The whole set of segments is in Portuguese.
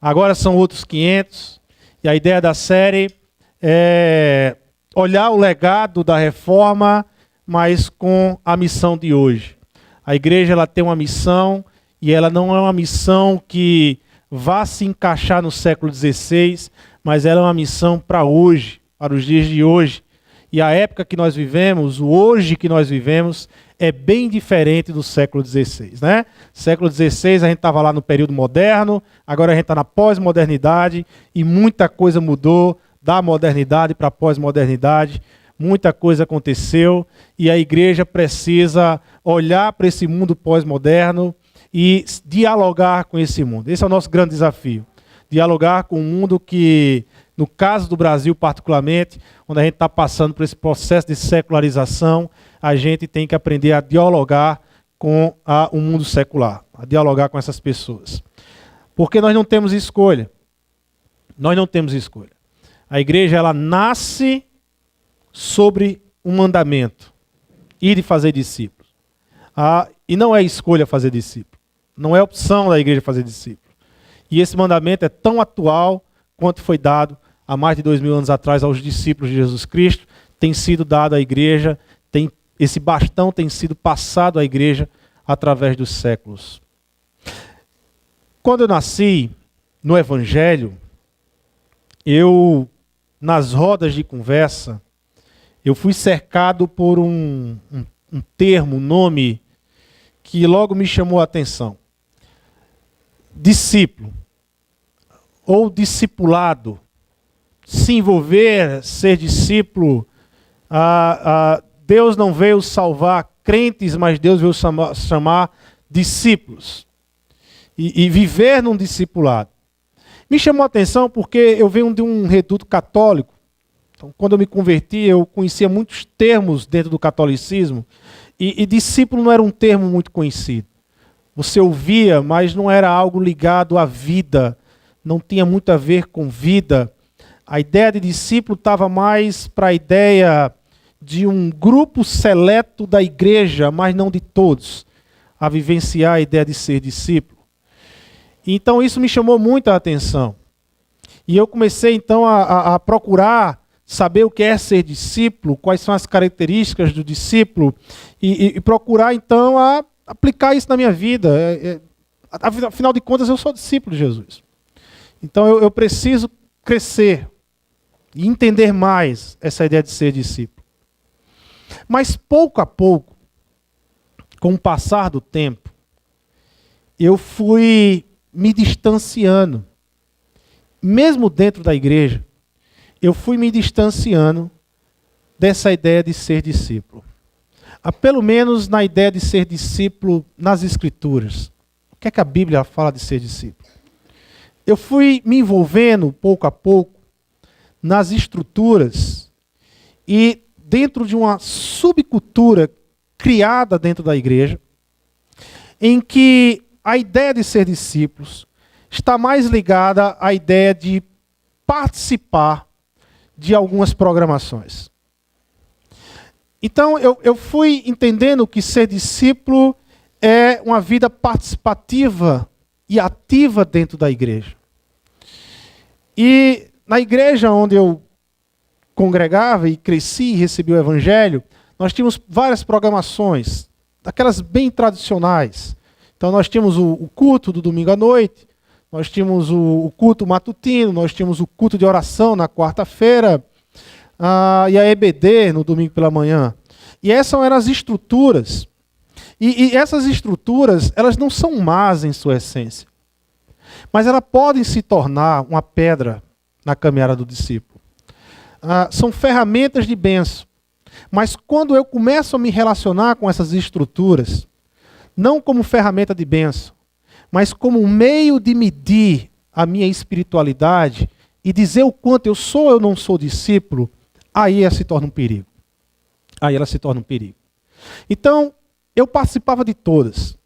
Agora são outros 500. E a ideia da série é olhar o legado da reforma, mas com a missão de hoje. A igreja ela tem uma missão e ela não é uma missão que vá se encaixar no século XVI, mas ela é uma missão para hoje, para os dias de hoje. E a época que nós vivemos, o hoje que nós vivemos, é bem diferente do século XVI, né? Século XVI a gente estava lá no período moderno, agora a gente está na pós-modernidade e muita coisa mudou da modernidade para a pós-modernidade, muita coisa aconteceu e a igreja precisa olhar para esse mundo pós-moderno e dialogar com esse mundo. Esse é o nosso grande desafio, dialogar com um mundo que, no caso do Brasil particularmente, onde a gente está passando por esse processo de secularização, a gente tem que aprender a dialogar com o mundo secular, a dialogar com essas pessoas. Porque nós não temos escolha. Nós não temos escolha. A igreja ela nasce sobre um mandamento, ir e fazer discípulos. E não é escolha fazer discípulo. Não é opção da igreja fazer discípulos. E esse mandamento é tão atual quanto foi dado há mais de 2000 anos atrás aos discípulos de Jesus Cristo, tem sido dado à igreja, esse bastão tem sido passado à igreja através dos séculos. Quando eu nasci no Evangelho, nas rodas de conversa, eu fui cercado por um termo, um nome, que logo me chamou a atenção. Discípulo, ou discipulado, se envolver, ser discípulo. Deus não veio salvar crentes, mas Deus veio chamar discípulos. E viver num discipulado. Me chamou a atenção porque eu venho de um reduto católico. Então, quando eu me converti, eu conhecia muitos termos dentro do catolicismo. E discípulo não era um termo muito conhecido. Você ouvia, mas não era algo ligado à vida. Não tinha muito a ver com vida. A ideia de discípulo estava mais para a ideia de um grupo seleto da igreja, mas não de todos, a vivenciar a ideia de ser discípulo. Então isso me chamou muito a atenção. E eu comecei então a procurar saber o que é ser discípulo, quais são as características do discípulo, e procurar então aplicar isso na minha vida. Afinal de contas, eu sou discípulo de Jesus. Então eu preciso crescer e entender mais essa ideia de ser discípulo. Mas pouco a pouco, com o passar do tempo, eu fui me distanciando. Mesmo dentro da igreja, eu fui me distanciando dessa ideia de ser discípulo. Pelo menos na ideia de ser discípulo nas Escrituras. O que é que a Bíblia fala de ser discípulo? Eu fui me envolvendo, pouco a pouco, nas estruturas e dentro de uma subcultura criada dentro da igreja, em que a ideia de ser discípulos está mais ligada à ideia de participar de algumas programações. Então eu fui entendendo que ser discípulo é uma vida participativa e ativa dentro da igreja. E na igreja onde eu congregava e cresci e recebi o Evangelho, nós tínhamos várias programações, daquelas bem tradicionais. Então nós tínhamos o culto do domingo à noite, nós tínhamos o culto matutino, nós tínhamos o culto de oração na quarta-feira, e a EBD no domingo pela manhã. E essas eram as estruturas. E essas estruturas, elas não são más em sua essência. Mas elas podem se tornar uma pedra na caminhada do discípulo. São ferramentas de bênção. Mas quando eu começo a me relacionar com essas estruturas, não como ferramenta de bênção, mas como um meio de medir a minha espiritualidade e dizer o quanto eu sou ou não sou discípulo, aí ela se torna um perigo. Aí ela se torna um perigo. Então, eu participava de todas.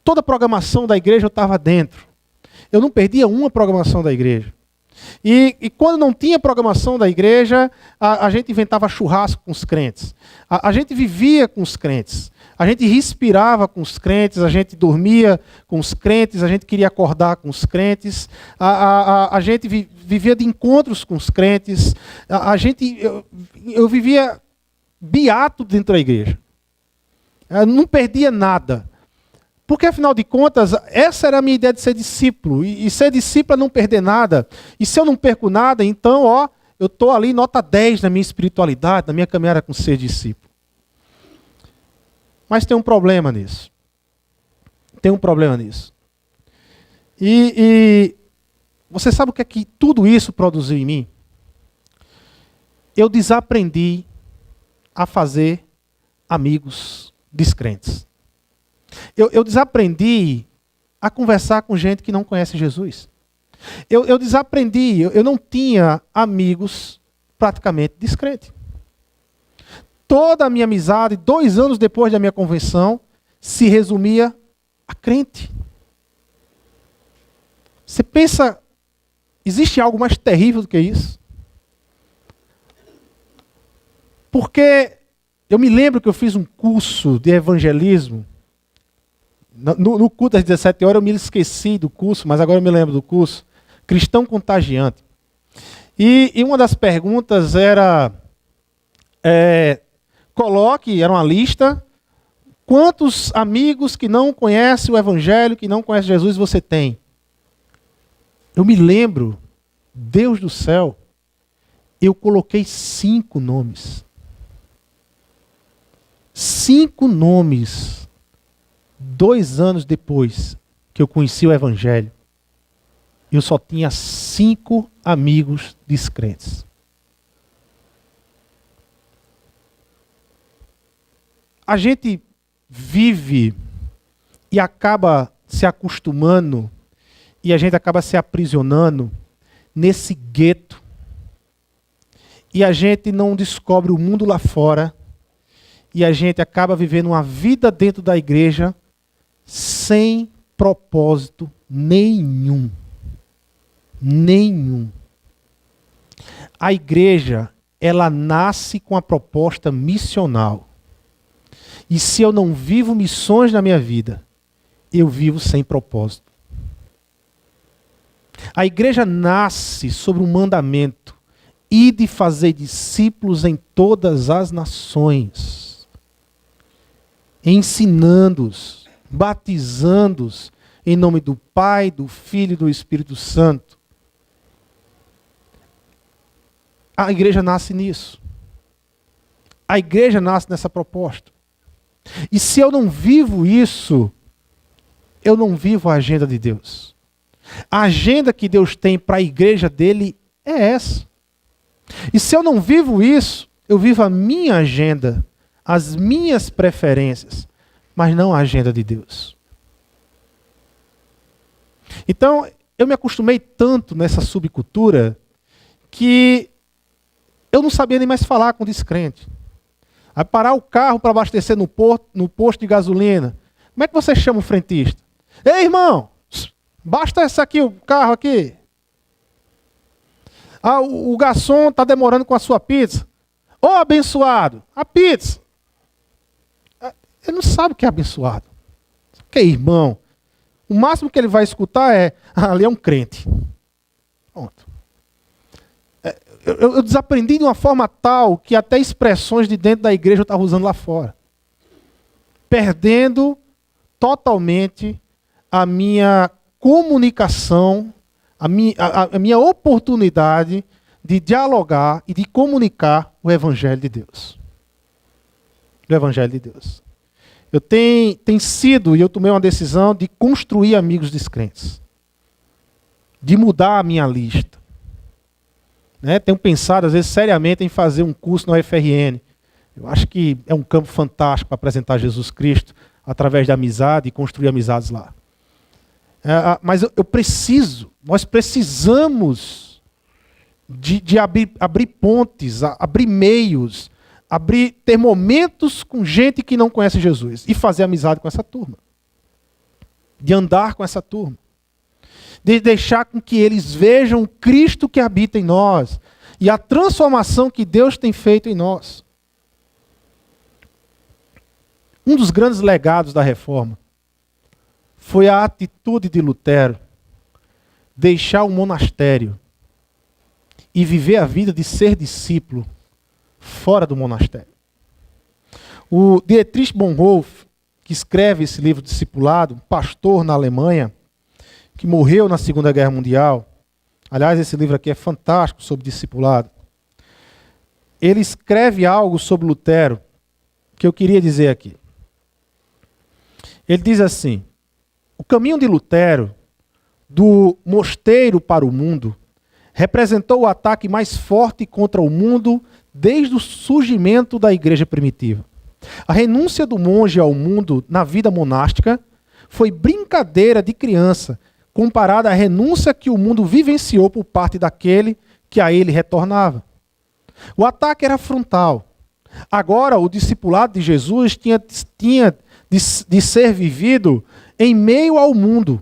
Toda a programação da igreja eu estava dentro. Eu não perdia uma programação da igreja. E quando não tinha programação da igreja, a gente inventava churrasco com os crentes. A gente vivia com os crentes. A gente respirava com os crentes, a gente dormia com os crentes, a gente queria acordar com os crentes, a gente vivia de encontros com os crentes, eu vivia beato dentro da igreja. Eu não perdia nada. Porque, afinal de contas, essa era a minha ideia de ser discípulo. E ser discípulo é não perder nada. E se eu não perco nada, então, eu estou ali nota 10 na minha espiritualidade, na minha caminhada com ser discípulo. Mas tem um problema nisso. Tem um problema nisso. E você sabe o que é que tudo isso produziu em mim? Eu desaprendi a fazer amigos descrentes. Eu desaprendi a conversar com gente que não conhece Jesus. Eu desaprendi, eu não tinha amigos praticamente descrentes. Toda a minha amizade, 2 anos depois da minha conversão, se resumia a crente. Você pensa, existe algo mais terrível do que isso? Porque eu me lembro que eu fiz um curso de evangelismo. No culto das 17 horas eu me esqueci do curso, mas agora eu me lembro do curso. Cristão Contagiante. E uma das perguntas era, coloque, era uma lista, quantos amigos que não conhecem o Evangelho, que não conhecem Jesus você tem? Eu me lembro, Deus do céu, eu coloquei 5 nomes. 5 nomes. 2 anos depois que eu conheci o Evangelho, eu só tinha 5 amigos descrentes. A gente vive e acaba se acostumando e a gente acaba se aprisionando nesse gueto e a gente não descobre o mundo lá fora e a gente acaba vivendo uma vida dentro da igreja sem propósito nenhum. Nenhum. A igreja, ela nasce com a proposta missional. E se eu não vivo missões na minha vida, eu vivo sem propósito. A igreja nasce sobre um mandamento: ide fazer discípulos em todas as nações, ensinando-os, batizando-os em nome do Pai, do Filho e do Espírito Santo. A igreja nasce nisso. A igreja nasce nessa proposta. E se eu não vivo isso, eu não vivo a agenda de Deus. A agenda que Deus tem para a igreja dele é essa. E se eu não vivo isso, eu vivo a minha agenda, as minhas preferências, mas não a agenda de Deus. Então, eu me acostumei tanto nessa subcultura que eu não sabia nem mais falar com descrente. Aí parar o carro para abastecer no posto de gasolina. Como é que você chama o frentista? Ei, irmão, basta esse aqui, o carro aqui. Ah, o garçom está demorando com a sua pizza. Ô, abençoado, a pizza. Ele não sabe o que é abençoado. O que é irmão? O máximo que ele vai escutar é, ali é um crente. Pronto. Eu desaprendi de uma forma tal que até expressões de dentro da igreja eu estava usando lá fora. Perdendo totalmente a minha comunicação, a minha oportunidade de dialogar e de comunicar o Evangelho de Deus. O Evangelho de Deus. Eu tenho sido, e eu tomei uma decisão de construir amigos descrentes. De mudar a minha lista. Tenho pensado, às vezes, seriamente em fazer um curso no UFRN. Eu acho que é um campo fantástico para apresentar Jesus Cristo através da amizade e construir amizades lá. Mas nós precisamos de abrir pontes, abrir meios, ter momentos com gente que não conhece Jesus e fazer amizade com essa turma. De andar com essa turma. De deixar com que eles vejam o Cristo que habita em nós e a transformação que Deus tem feito em nós. Um dos grandes legados da Reforma foi a atitude de Lutero deixar o monastério e viver a vida de ser discípulo fora do monastério. O Dietrich Bonhoeffer, que escreve esse livro Discipulado, pastor na Alemanha, que morreu na Segunda Guerra Mundial. Aliás, esse livro aqui é fantástico sobre discipulado. Ele escreve algo sobre Lutero que eu queria dizer aqui. Ele diz assim: o caminho de Lutero, do mosteiro para o mundo, representou o ataque mais forte contra o mundo desde o surgimento da igreja primitiva. A renúncia do monge ao mundo na vida monástica foi brincadeira de criança, comparada à renúncia que o mundo vivenciou por parte daquele que a ele retornava. O ataque era frontal. Agora, o discipulado de Jesus tinha de ser vivido em meio ao mundo.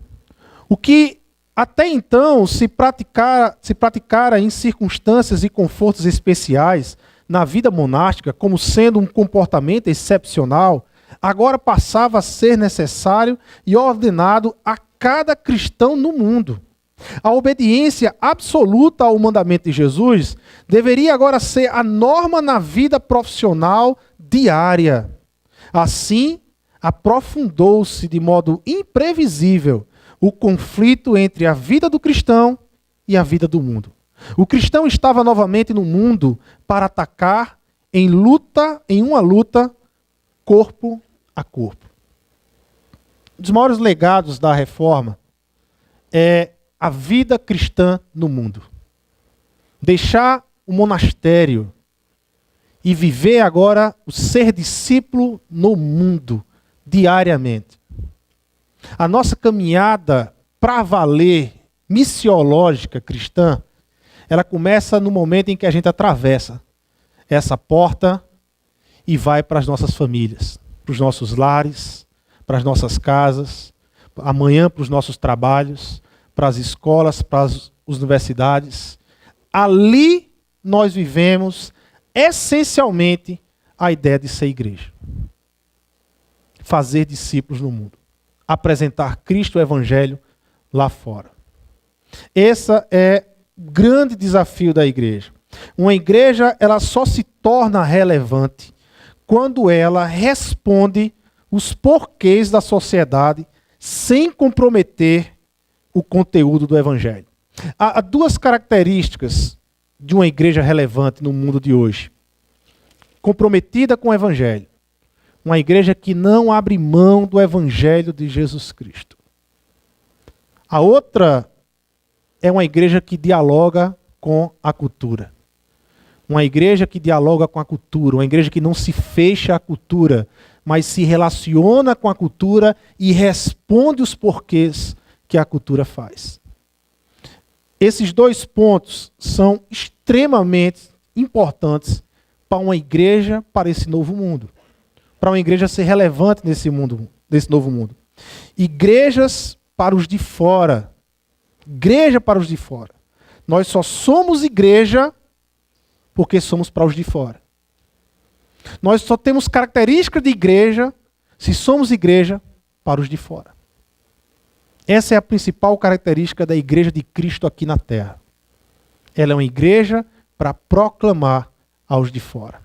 O que até então se praticara em circunstâncias e confortos especiais na vida monástica, como sendo um comportamento excepcional, agora passava a ser necessário e ordenado a cada cristão no mundo. A obediência absoluta ao mandamento de Jesus deveria agora ser a norma na vida profissional diária. Assim, aprofundou-se de modo imprevisível o conflito entre a vida do cristão e a vida do mundo. O cristão estava novamente no mundo para atacar em uma luta corpo a corpo. Um dos maiores legados da Reforma é a vida cristã no mundo. Deixar o monastério e viver agora o ser discípulo no mundo, diariamente. A nossa caminhada para valer, missiológica cristã, ela começa no momento em que a gente atravessa essa porta e vai para as nossas famílias, para os nossos lares, para as nossas casas, amanhã para os nossos trabalhos, para as escolas, para as universidades. Ali nós vivemos essencialmente a ideia de ser igreja. Fazer discípulos no mundo. Apresentar Cristo, o Evangelho, lá fora. Esse é o grande desafio da igreja. Uma igreja, ela só se torna relevante quando ela responde os porquês da sociedade sem comprometer o conteúdo do Evangelho. Há duas características de uma igreja relevante no mundo de hoje. Comprometida com o Evangelho. Uma igreja que não abre mão do Evangelho de Jesus Cristo. A outra é uma igreja que dialoga com a cultura. Uma igreja que dialoga com a cultura. Uma igreja que não se fecha à cultura, mas se relaciona com a cultura e responde os porquês que a cultura faz. Esses dois pontos são extremamente importantes para uma igreja, para esse novo mundo. Para uma igreja ser relevante nesse novo mundo. Igrejas para os de fora. Igreja para os de fora. Nós só somos igreja porque somos para os de fora. Nós só temos características de igreja se somos igreja para os de fora. Essa é a principal característica da igreja de Cristo aqui na terra. Ela é uma igreja para proclamar aos de fora.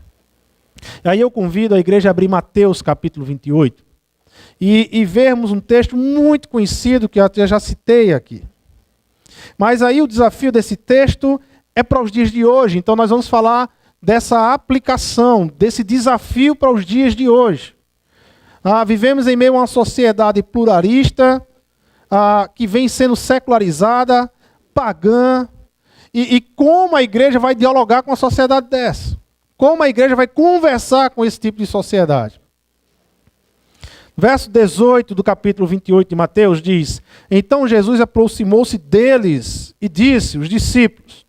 Aí eu convido a igreja a abrir Mateus capítulo 28 e vermos um texto muito conhecido que eu já citei aqui. Mas aí o desafio desse texto é para os dias de hoje. Então nós vamos falar dessa aplicação, desse desafio para os dias de hoje. Vivemos em meio a uma sociedade pluralista, que vem sendo secularizada, pagã. E como a igreja vai dialogar com uma sociedade dessa? Como a igreja vai conversar com esse tipo de sociedade? Verso 18 do capítulo 28 de Mateus diz: Então Jesus aproximou-se deles e disse, os discípulos: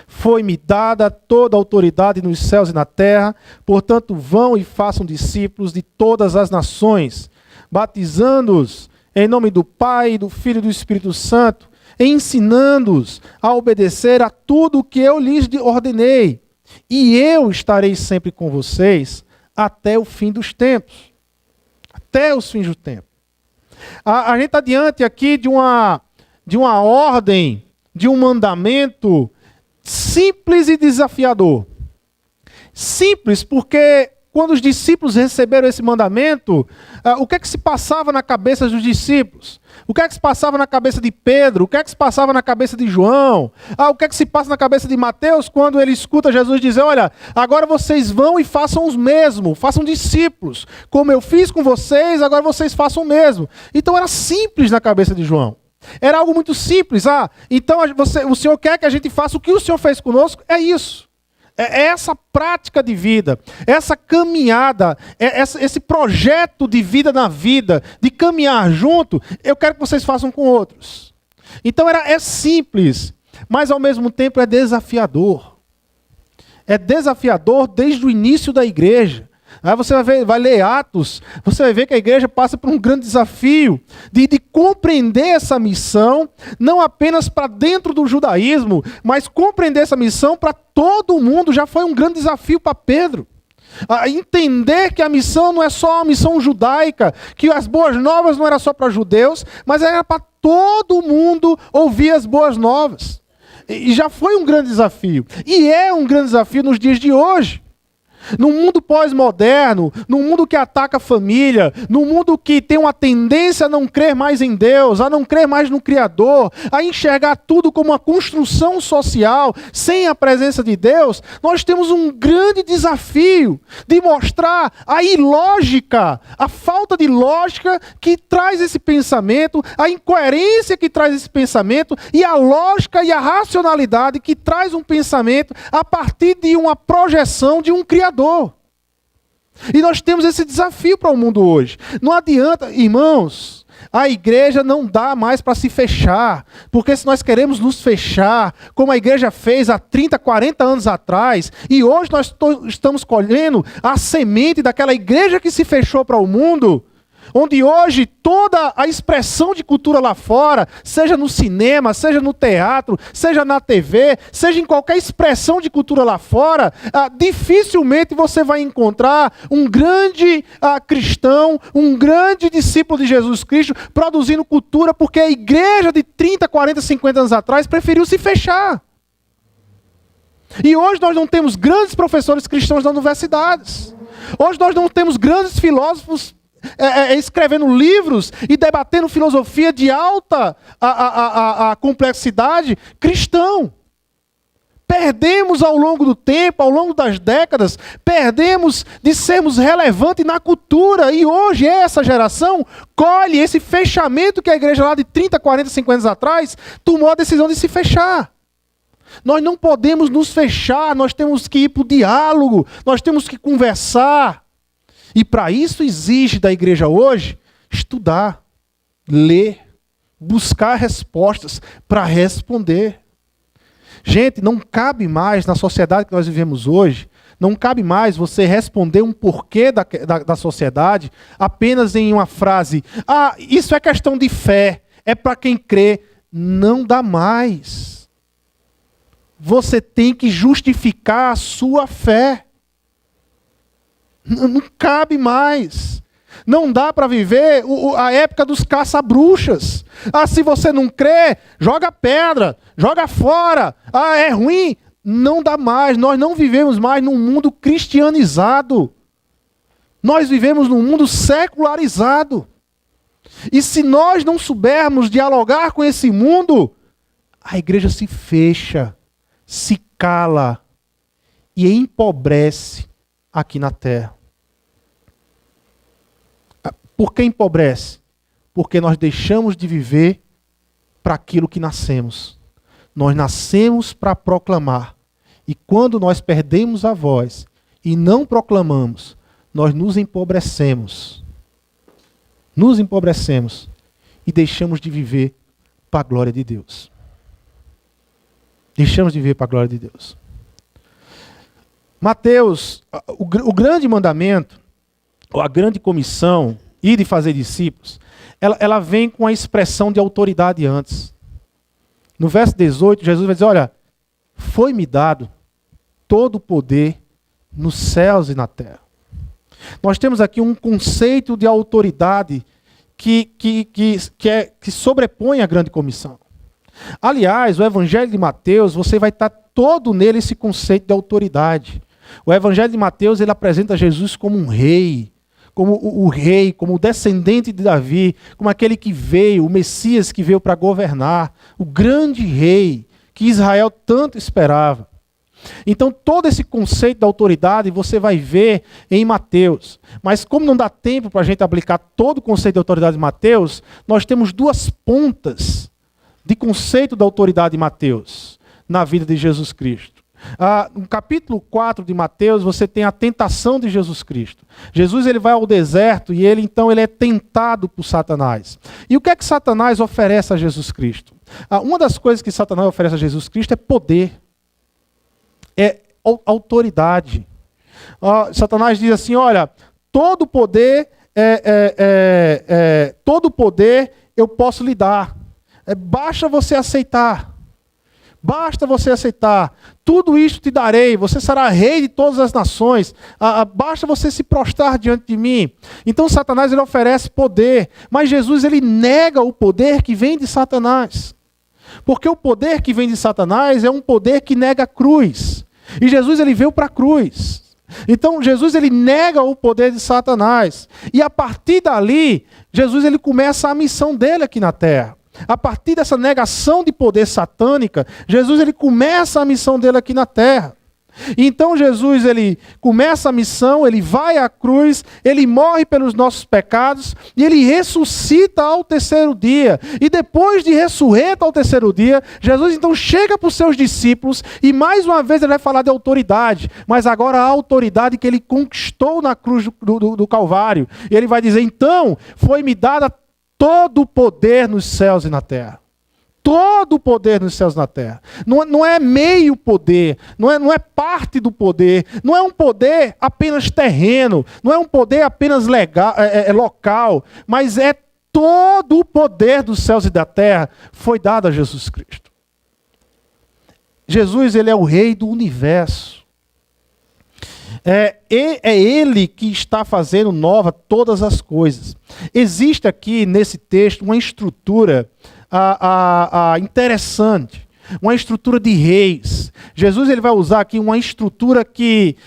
Foi-me dada toda a autoridade nos céus e na terra, portanto vão e façam discípulos de todas as nações, batizando-os em nome do Pai, do Filho e do Espírito Santo, ensinando-os a obedecer a tudo o que eu lhes ordenei. E eu estarei sempre com vocês até o fim dos tempos. até os fins do tempo. A gente está diante aqui de uma ordem, de um mandamento simples e desafiador. Simples porque quando os discípulos receberam esse mandamento, o que é que se passava na cabeça dos discípulos? O que é que se passava na cabeça de Pedro? O que é que se passava na cabeça de João? O que é que se passa na cabeça de Mateus quando ele escuta Jesus dizer, olha, agora vocês vão e façam os mesmos, façam discípulos. Como eu fiz com vocês, agora vocês façam o mesmo. Então era simples na cabeça de João. Era algo muito simples. Então o Senhor quer que a gente faça o que o Senhor fez conosco? É isso. É essa prática de vida, essa caminhada, esse projeto de vida na vida, de caminhar junto, eu quero que vocês façam com outros. Então é simples, mas ao mesmo tempo é desafiador. É desafiador desde o início da igreja. Aí você vai ler Atos, você vai ver que a igreja passa por um grande desafio de compreender essa missão, não apenas para dentro do judaísmo, mas compreender essa missão para todo mundo. Já foi um grande desafio para Pedro. Entender que a missão não é só uma missão judaica, que as boas novas não era só para judeus, mas era para todo mundo ouvir as boas novas. E já foi um grande desafio. E é um grande desafio nos dias de hoje. Num mundo pós-moderno, num mundo que ataca a família, num mundo que tem uma tendência a não crer mais em Deus, a não crer mais no Criador, a enxergar tudo como uma construção social, sem a presença de Deus, nós temos um grande desafio de mostrar a ilógica, a falta de lógica que traz esse pensamento, a incoerência que traz esse pensamento e a lógica e a racionalidade que traz um pensamento a partir de uma projeção de um Criador. E nós temos esse desafio para o mundo hoje. Não adianta, irmãos, a igreja não dá mais para se fechar, porque se nós queremos nos fechar, como a igreja fez há 30, 40 anos atrás, e hoje nós estamos colhendo a semente daquela igreja que se fechou para o mundo, onde hoje toda a expressão de cultura lá fora, seja no cinema, seja no teatro, seja na TV, seja em qualquer expressão de cultura lá fora, dificilmente você vai encontrar um grande cristão, um grande discípulo de Jesus Cristo produzindo cultura, porque a igreja de 30, 40, 50 anos atrás preferiu se fechar. E hoje nós não temos grandes professores cristãos nas universidades. Hoje nós não temos grandes filósofos escrevendo livros e debatendo filosofia de alta a complexidade cristão. Perdemos ao longo do tempo, ao longo das décadas, perdemos de sermos relevantes na cultura. E hoje essa geração colhe esse fechamento que a igreja lá de 30, 40, 50 anos atrás tomou a decisão de se fechar. Nós não podemos nos fechar, nós temos que ir para o diálogo, nós temos que conversar. E para isso exige da igreja hoje estudar, ler, buscar respostas para responder. Gente, não cabe mais na sociedade que nós vivemos hoje, não cabe mais você responder um porquê da sociedade apenas em uma frase. Isso é questão de fé, é para quem crê. Não dá mais. Você tem que justificar a sua fé. Não cabe mais. Não dá para viver a época dos caça-bruxas. Se você não crê, joga pedra, joga fora. É ruim. Não dá mais. Nós não vivemos mais num mundo cristianizado. Nós vivemos num mundo secularizado. E se nós não soubermos dialogar com esse mundo, a igreja se fecha, se cala e empobrece aqui na terra. Por que empobrece? Porque nós deixamos de viver para aquilo que nascemos. Nós nascemos para proclamar. E quando nós perdemos a voz e não proclamamos, nós nos empobrecemos. Nos empobrecemos e deixamos de viver para a glória de Deus. Deixamos de viver para a glória de Deus. Mateus, o grande mandamento, ou a grande comissão, ir de fazer discípulos, ela vem com a expressão de autoridade antes. No verso 18, Jesus vai dizer, olha, foi-me dado todo o poder nos céus e na terra. Nós temos aqui um conceito de autoridade que sobrepõe a grande comissão. Aliás, o Evangelho de Mateus, você vai estar todo nele esse conceito de autoridade. O Evangelho de Mateus, ele apresenta Jesus como um rei, como o rei, como o descendente de Davi, como aquele que veio, o Messias que veio para governar, o grande rei que Israel tanto esperava. Então, todo esse conceito da autoridade você vai ver em Mateus. Mas como não dá tempo para a gente aplicar todo o conceito de autoridade de Mateus, nós temos duas pontas de conceito da autoridade de Mateus na vida de Jesus Cristo. No capítulo 4 de Mateus, você tem a tentação de Jesus Cristo. Jesus ele vai ao deserto e ele é tentado por Satanás. E o que é que Satanás oferece a Jesus Cristo? Uma das coisas que Satanás oferece a Jesus Cristo é poder. É autoridade. Satanás diz assim, olha, todo poder eu posso lhe dar. Basta você aceitar. Basta você aceitar. Tudo isto te darei. Você será rei de todas as nações. Basta você se prostrar diante de mim. Então Satanás ele oferece poder. Mas Jesus ele nega o poder que vem de Satanás. Porque o poder que vem de Satanás é um poder que nega a cruz. E Jesus ele veio para a cruz. Então Jesus ele nega o poder de Satanás. E a partir dali, Jesus ele começa a missão dele aqui na terra. A partir dessa negação de poder satânica, Jesus ele começa a missão dele aqui na terra. Então Jesus ele começa a missão, ele vai à cruz, ele morre pelos nossos pecados e ele ressuscita ao terceiro dia. E depois de ressurreto ao terceiro dia, Jesus então chega para os seus discípulos e mais uma vez ele vai falar de autoridade, mas agora a autoridade que ele conquistou na cruz do Calvário. E ele vai dizer, então foi-me dada todo o poder nos céus e na terra. Todo o poder nos céus e na terra. Não é meio poder, não é parte do poder, não é um poder apenas terreno, não é um poder apenas local, mas é todo o poder dos céus e da terra foi dado a Jesus Cristo. Jesus ele é o rei do universo. É Ele que está fazendo nova todas as coisas. Existe aqui nesse texto uma estrutura interessante, uma estrutura de reis. Jesus ele vai usar aqui uma estrutura que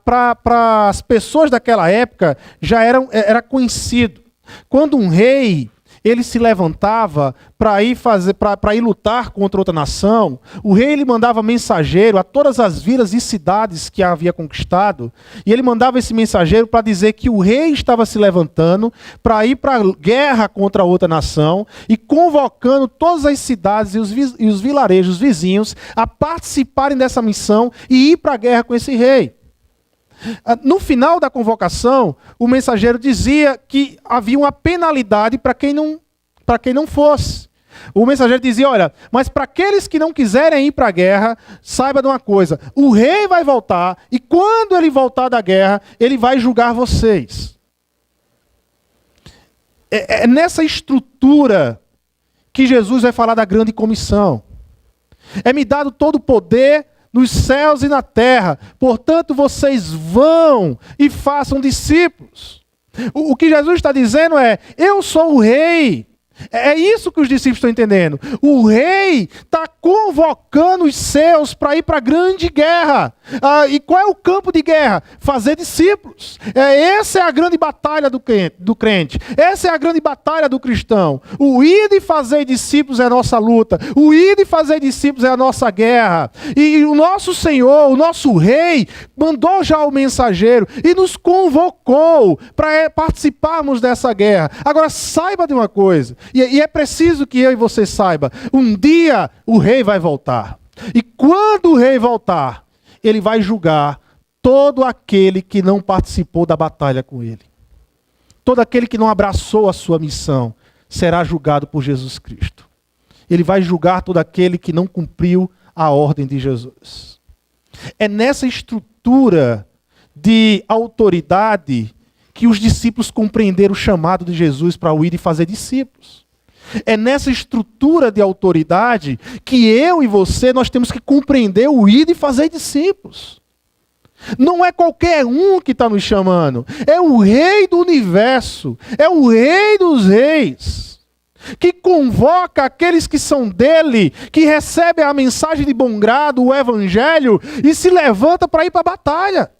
para as pessoas daquela época já era conhecido. Quando um rei ele se levantava para ir lutar contra outra nação, o rei ele mandava mensageiro a todas as vilas e cidades que havia conquistado, e ele mandava esse mensageiro para dizer que o rei estava se levantando para ir para a guerra contra outra nação e convocando todas as cidades e os vilarejos vizinhos a participarem dessa missão e ir para a guerra com esse rei. No final da convocação, o mensageiro dizia que havia uma penalidade para quem não fosse. O mensageiro dizia, olha, mas para aqueles que não quiserem ir para a guerra, saiba de uma coisa, o rei vai voltar e quando ele voltar da guerra, ele vai julgar vocês. É nessa estrutura que Jesus vai falar da grande comissão. É-me dado todo o poder nos céus e na terra. Portanto, vocês vão e façam discípulos. O que Jesus está dizendo é, eu sou o rei. É isso que os discípulos estão entendendo. O rei está convocando os seus para ir para a grande guerra. E qual é o campo de guerra? Fazer discípulos. Essa é a grande batalha do crente. Essa é a grande batalha do cristão. O ir de fazer discípulos é a nossa luta. O ir de fazer discípulos é a nossa guerra. E o nosso Senhor, o nosso rei, mandou já o mensageiro e nos convocou para participarmos dessa guerra. Agora saiba de uma coisa. E é preciso que eu e você saiba. Um dia o rei vai voltar. E quando o rei voltar, ele vai julgar todo aquele que não participou da batalha com ele. Todo aquele que não abraçou a sua missão será julgado por Jesus Cristo. Ele vai julgar todo aquele que não cumpriu a ordem de Jesus. É nessa estrutura de autoridade que os discípulos compreenderam o chamado de Jesus para ir e fazer discípulos. É nessa estrutura de autoridade que eu e você, nós temos que compreender o ir e fazer discípulos. Não é qualquer um que está nos chamando. É o Rei do universo. É o Rei dos reis. Que convoca aqueles que são dele, que recebem a mensagem de bom grado, o evangelho, e se levanta para ir para a batalha.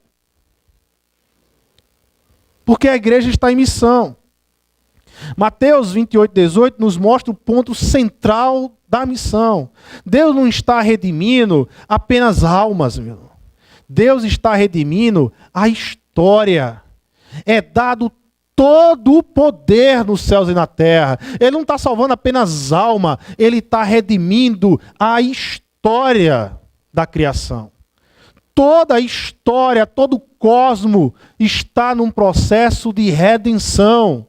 Porque a igreja está em missão. Mateus 28:18 nos mostra o ponto central da missão. Deus não está redimindo apenas almas, meu irmão. Deus está redimindo a história. É dado todo o poder nos céus e na terra. Ele não está salvando apenas alma, ele está redimindo a história da criação. Toda a história, todo o cosmo está num processo de redenção,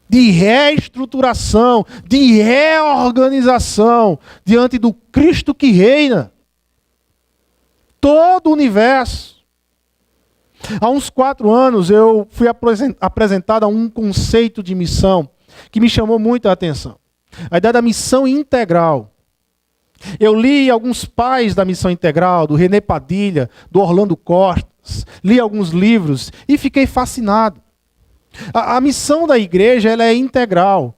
de reestruturação, de reorganização diante do Cristo que reina. Todo o universo. Há uns 4 anos eu fui apresentado a um conceito de missão que me chamou muito a atenção. A ideia da missão integral. Eu li alguns pais da missão integral, do René Padilha, do Orlando Costas, li alguns livros e fiquei fascinado. A missão da igreja ela é integral.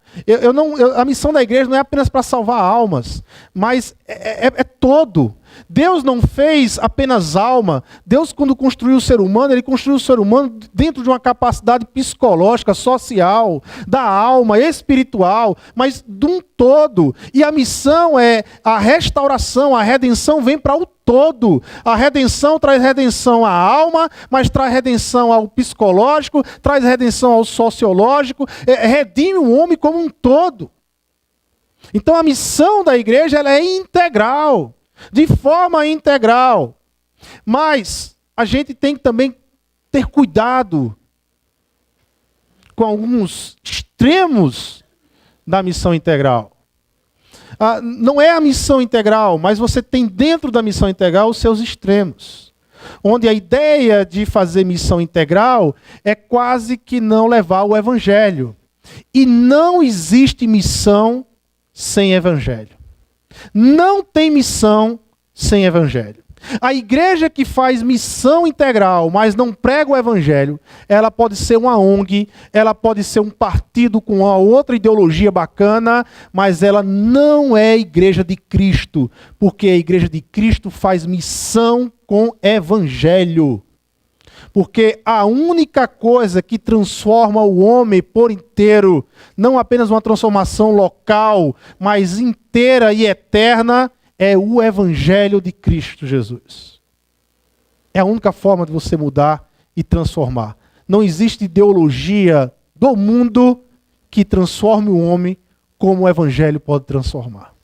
A missão da igreja não é apenas para salvar almas, mas é todo. Deus não fez apenas alma. Deus, quando construiu o ser humano, ele construiu o ser humano dentro de uma capacidade psicológica, social, da alma, espiritual, mas de um todo. E a missão é a restauração, a redenção vem para o todo. A redenção traz redenção à alma, mas traz redenção ao psicológico, traz redenção ao sociológico, redime o homem como um todo. Então a missão da igreja ela é integral. De forma integral. Mas a gente tem que também ter cuidado com alguns extremos da missão integral. Não é a missão integral, mas você tem dentro da missão integral os seus extremos. Onde a ideia de fazer missão integral é quase que não levar o evangelho. E não existe missão sem evangelho. Não tem missão sem evangelho. A igreja que faz missão integral, mas não prega o evangelho, ela pode ser uma ONG, ela pode ser um partido com uma outra ideologia bacana, mas ela não é a igreja de Cristo, porque a igreja de Cristo faz missão com evangelho. Porque a única coisa que transforma o homem por inteiro, não apenas uma transformação local, mas inteira e eterna, é o Evangelho de Cristo Jesus. É a única forma de você mudar e transformar. Não existe ideologia do mundo que transforme o homem como o Evangelho pode transformar.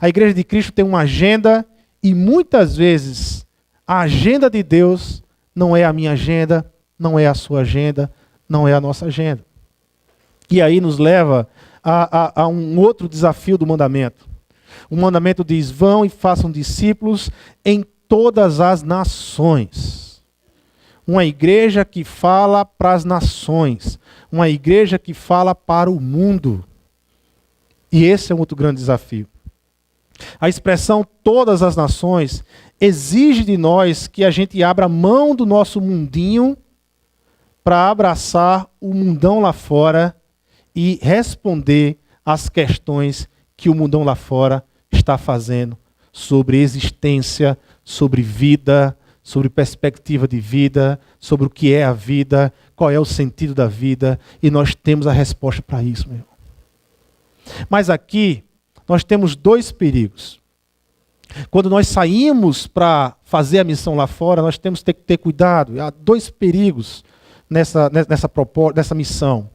A Igreja de Cristo tem uma agenda e muitas vezes a agenda de Deus não é a minha agenda, não é a sua agenda, não é a nossa agenda. E aí nos leva a um outro desafio do mandamento. O mandamento diz: vão e façam discípulos em todas as nações. Uma igreja que fala para as nações. Uma igreja que fala para o mundo. E esse é um outro grande desafio. A expressão todas as nações exige de nós que a gente abra mão do nosso mundinho para abraçar o mundão lá fora e responder às questões que o mundão lá fora está fazendo sobre existência, sobre vida, sobre perspectiva de vida, sobre o que é a vida, qual é o sentido da vida, e nós temos a resposta para isso, meu irmão. Mas aqui nós temos 2 perigos. Quando nós saímos para fazer a missão lá fora, nós temos que ter cuidado. Há 2 perigos nessa missão.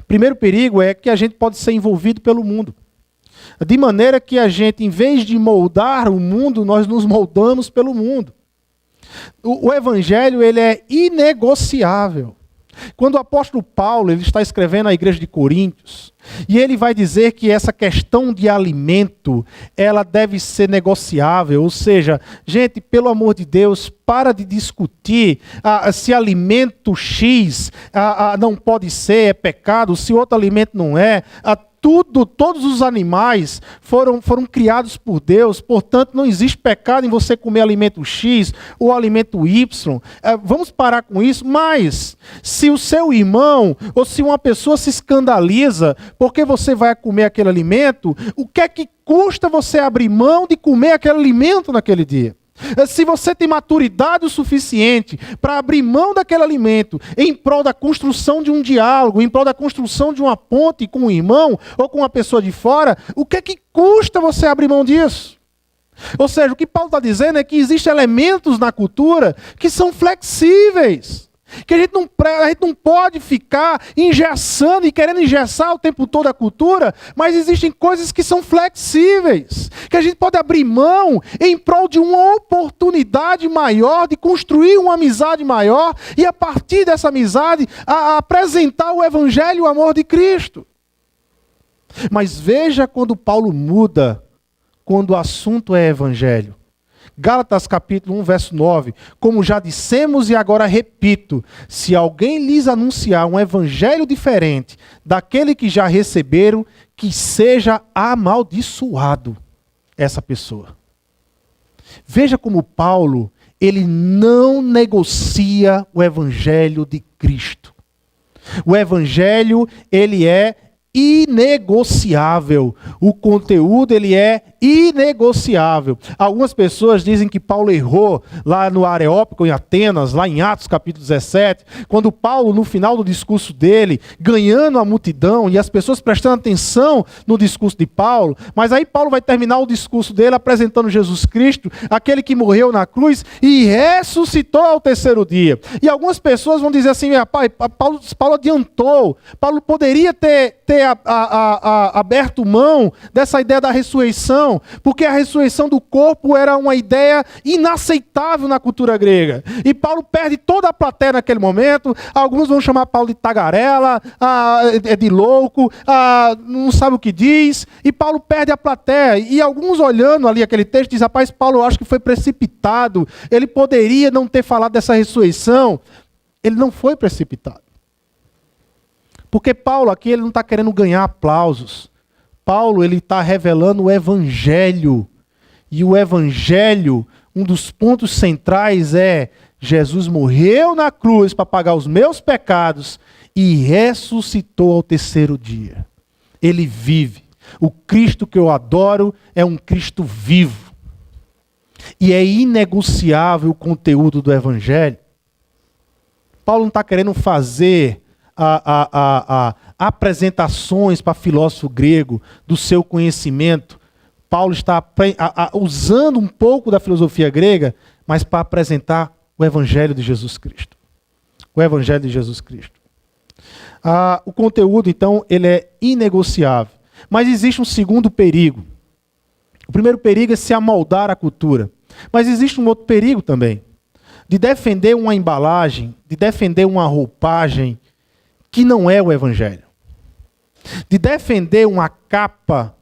Primeiro perigo é que a gente pode ser envolvido pelo mundo. De maneira que a gente, em vez de moldar o mundo, nós nos moldamos pelo mundo. O evangelho ele é inegociável. Quando o apóstolo Paulo ele está escrevendo à igreja de Coríntios, e ele vai dizer que essa questão de alimento, ela deve ser negociável, ou seja, gente, pelo amor de Deus, para de discutir se alimento X não pode ser, é pecado, se outro alimento não é. todos os animais foram criados por Deus, portanto não existe pecado em você comer alimento X ou alimento Y. Vamos parar com isso, mas se o seu irmão ou se uma pessoa se escandaliza porque você vai comer aquele alimento, o que é que custa você abrir mão de comer aquele alimento naquele dia? Se você tem maturidade o suficiente para abrir mão daquele alimento em prol da construção de um diálogo, em prol da construção de uma ponte com um irmão ou com uma pessoa de fora, o que é que custa você abrir mão disso? Ou seja, o que Paulo está dizendo é que existem elementos na cultura que são flexíveis, que a gente não pode ficar engessando e querendo engessar o tempo todo a cultura, mas existem coisas que são flexíveis, que a gente pode abrir mão em prol de uma oportunidade maior, de construir uma amizade maior, e a partir dessa amizade, apresentar o Evangelho e o amor de Cristo. Mas veja quando Paulo muda, quando o assunto é Evangelho. Gálatas capítulo 1, verso 9. Como já dissemos e agora repito, se alguém lhes anunciar um evangelho diferente daquele que já receberam, que seja amaldiçoado essa pessoa. Veja como Paulo, ele não negocia o evangelho de Cristo. O evangelho, ele é inegociável. O conteúdo, ele é inegociável. Algumas pessoas dizem que Paulo errou lá no Areópago, em Atenas, lá em Atos capítulo 17, quando Paulo, no final do discurso dele, ganhando a multidão e as pessoas prestando atenção no discurso de Paulo, mas aí Paulo vai terminar o discurso dele apresentando Jesus Cristo, aquele que morreu na cruz e ressuscitou ao terceiro dia. E algumas pessoas vão dizer assim, rapaz, Paulo adiantou, Paulo poderia ter aberto mão dessa ideia da ressurreição, porque a ressurreição do corpo era uma ideia inaceitável na cultura grega. E Paulo perde toda a plateia naquele momento. Alguns vão chamar Paulo de tagarela, de louco, não sabe o que diz. E Paulo perde a plateia. E alguns olhando ali aquele texto dizem, rapaz, Paulo eu acho que foi precipitado. Ele poderia não ter falado dessa ressurreição. Ele não foi precipitado. Porque Paulo aqui ele não está querendo ganhar aplausos. Paulo ele está revelando o Evangelho. E o Evangelho, um dos pontos centrais é Jesus morreu na cruz para pagar os meus pecados e ressuscitou ao terceiro dia. Ele vive. O Cristo que eu adoro é um Cristo vivo. E é inegociável o conteúdo do Evangelho. Paulo não está querendo fazer apresentações para filósofo grego do seu conhecimento. Paulo está usando um pouco da filosofia grega, mas para apresentar o Evangelho de Jesus Cristo. O Evangelho de Jesus Cristo. O conteúdo, então, ele é inegociável. Mas existe um segundo perigo. O primeiro perigo é se amoldar à cultura. Mas existe um outro perigo também. De defender uma embalagem, de defender uma roupagem que não é o Evangelho. De defender uma capa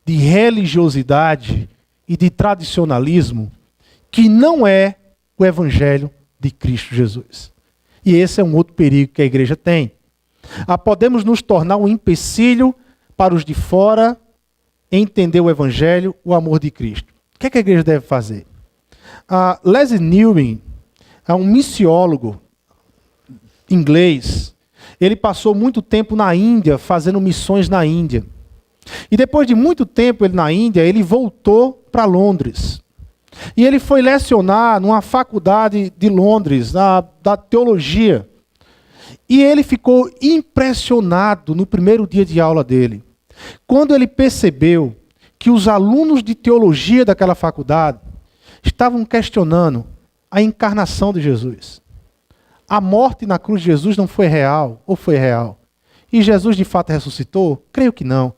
de religiosidade e de tradicionalismo que não é o Evangelho de Cristo Jesus. E esse é um outro perigo que a igreja tem. Podemos nos tornar um empecilho para os de fora entender o Evangelho, o amor de Cristo. O que é que a igreja deve fazer? Leslie Newman é um missiólogo inglês. Ele passou muito tempo na Índia, fazendo missões na Índia. E depois de muito tempo ele na Índia, ele voltou para Londres. E ele foi lecionar numa faculdade de Londres, da teologia. E ele ficou impressionado no primeiro dia de aula dele, quando ele percebeu que os alunos de teologia daquela faculdade estavam questionando a encarnação de Jesus. A morte na cruz de Jesus não foi real, ou foi real? E Jesus de fato ressuscitou? Creio que não.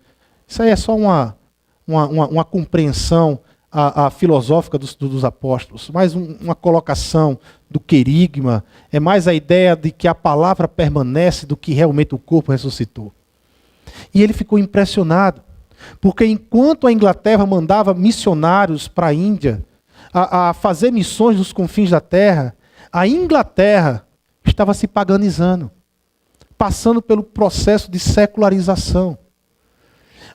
Isso aí é só uma compreensão filosófica dos apóstolos, mais uma colocação do querigma, é mais a ideia de que a palavra permanece do que realmente o corpo ressuscitou. E ele ficou impressionado, porque enquanto a Inglaterra mandava missionários para a Índia, a fazer missões nos confins da terra, a Inglaterra estava se paganizando, passando pelo processo de secularização.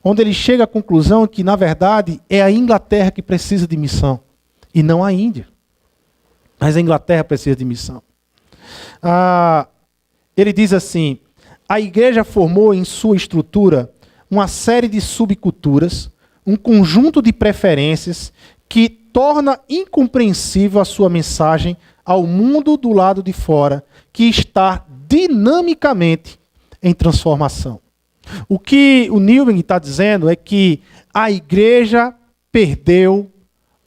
onde ele chega à conclusão que, na verdade, é a Inglaterra que precisa de missão, e não a Índia. Mas a Inglaterra precisa de missão. Ele diz assim: a igreja formou em sua estrutura uma série de subculturas, um conjunto de preferências que torna incompreensível a sua mensagem ao mundo do lado de fora, que está dinamicamente em transformação. O que o Newman está dizendo é que a igreja perdeu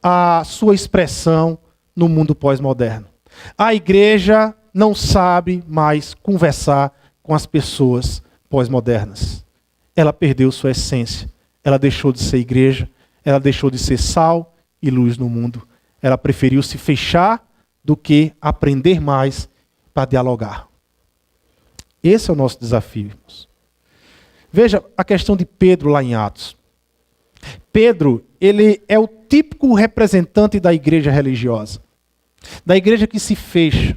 a sua expressão no mundo pós-moderno. A igreja não sabe mais conversar com as pessoas pós-modernas. Ela perdeu sua essência. Ela deixou de ser igreja, ela deixou de ser sal e luz no mundo. Ela preferiu se fechar do que aprender mais para dialogar. Esse é o nosso desafio, irmãos. Veja a questão de Pedro lá em Atos. Pedro, ele é o típico representante da igreja religiosa, da igreja que se fecha.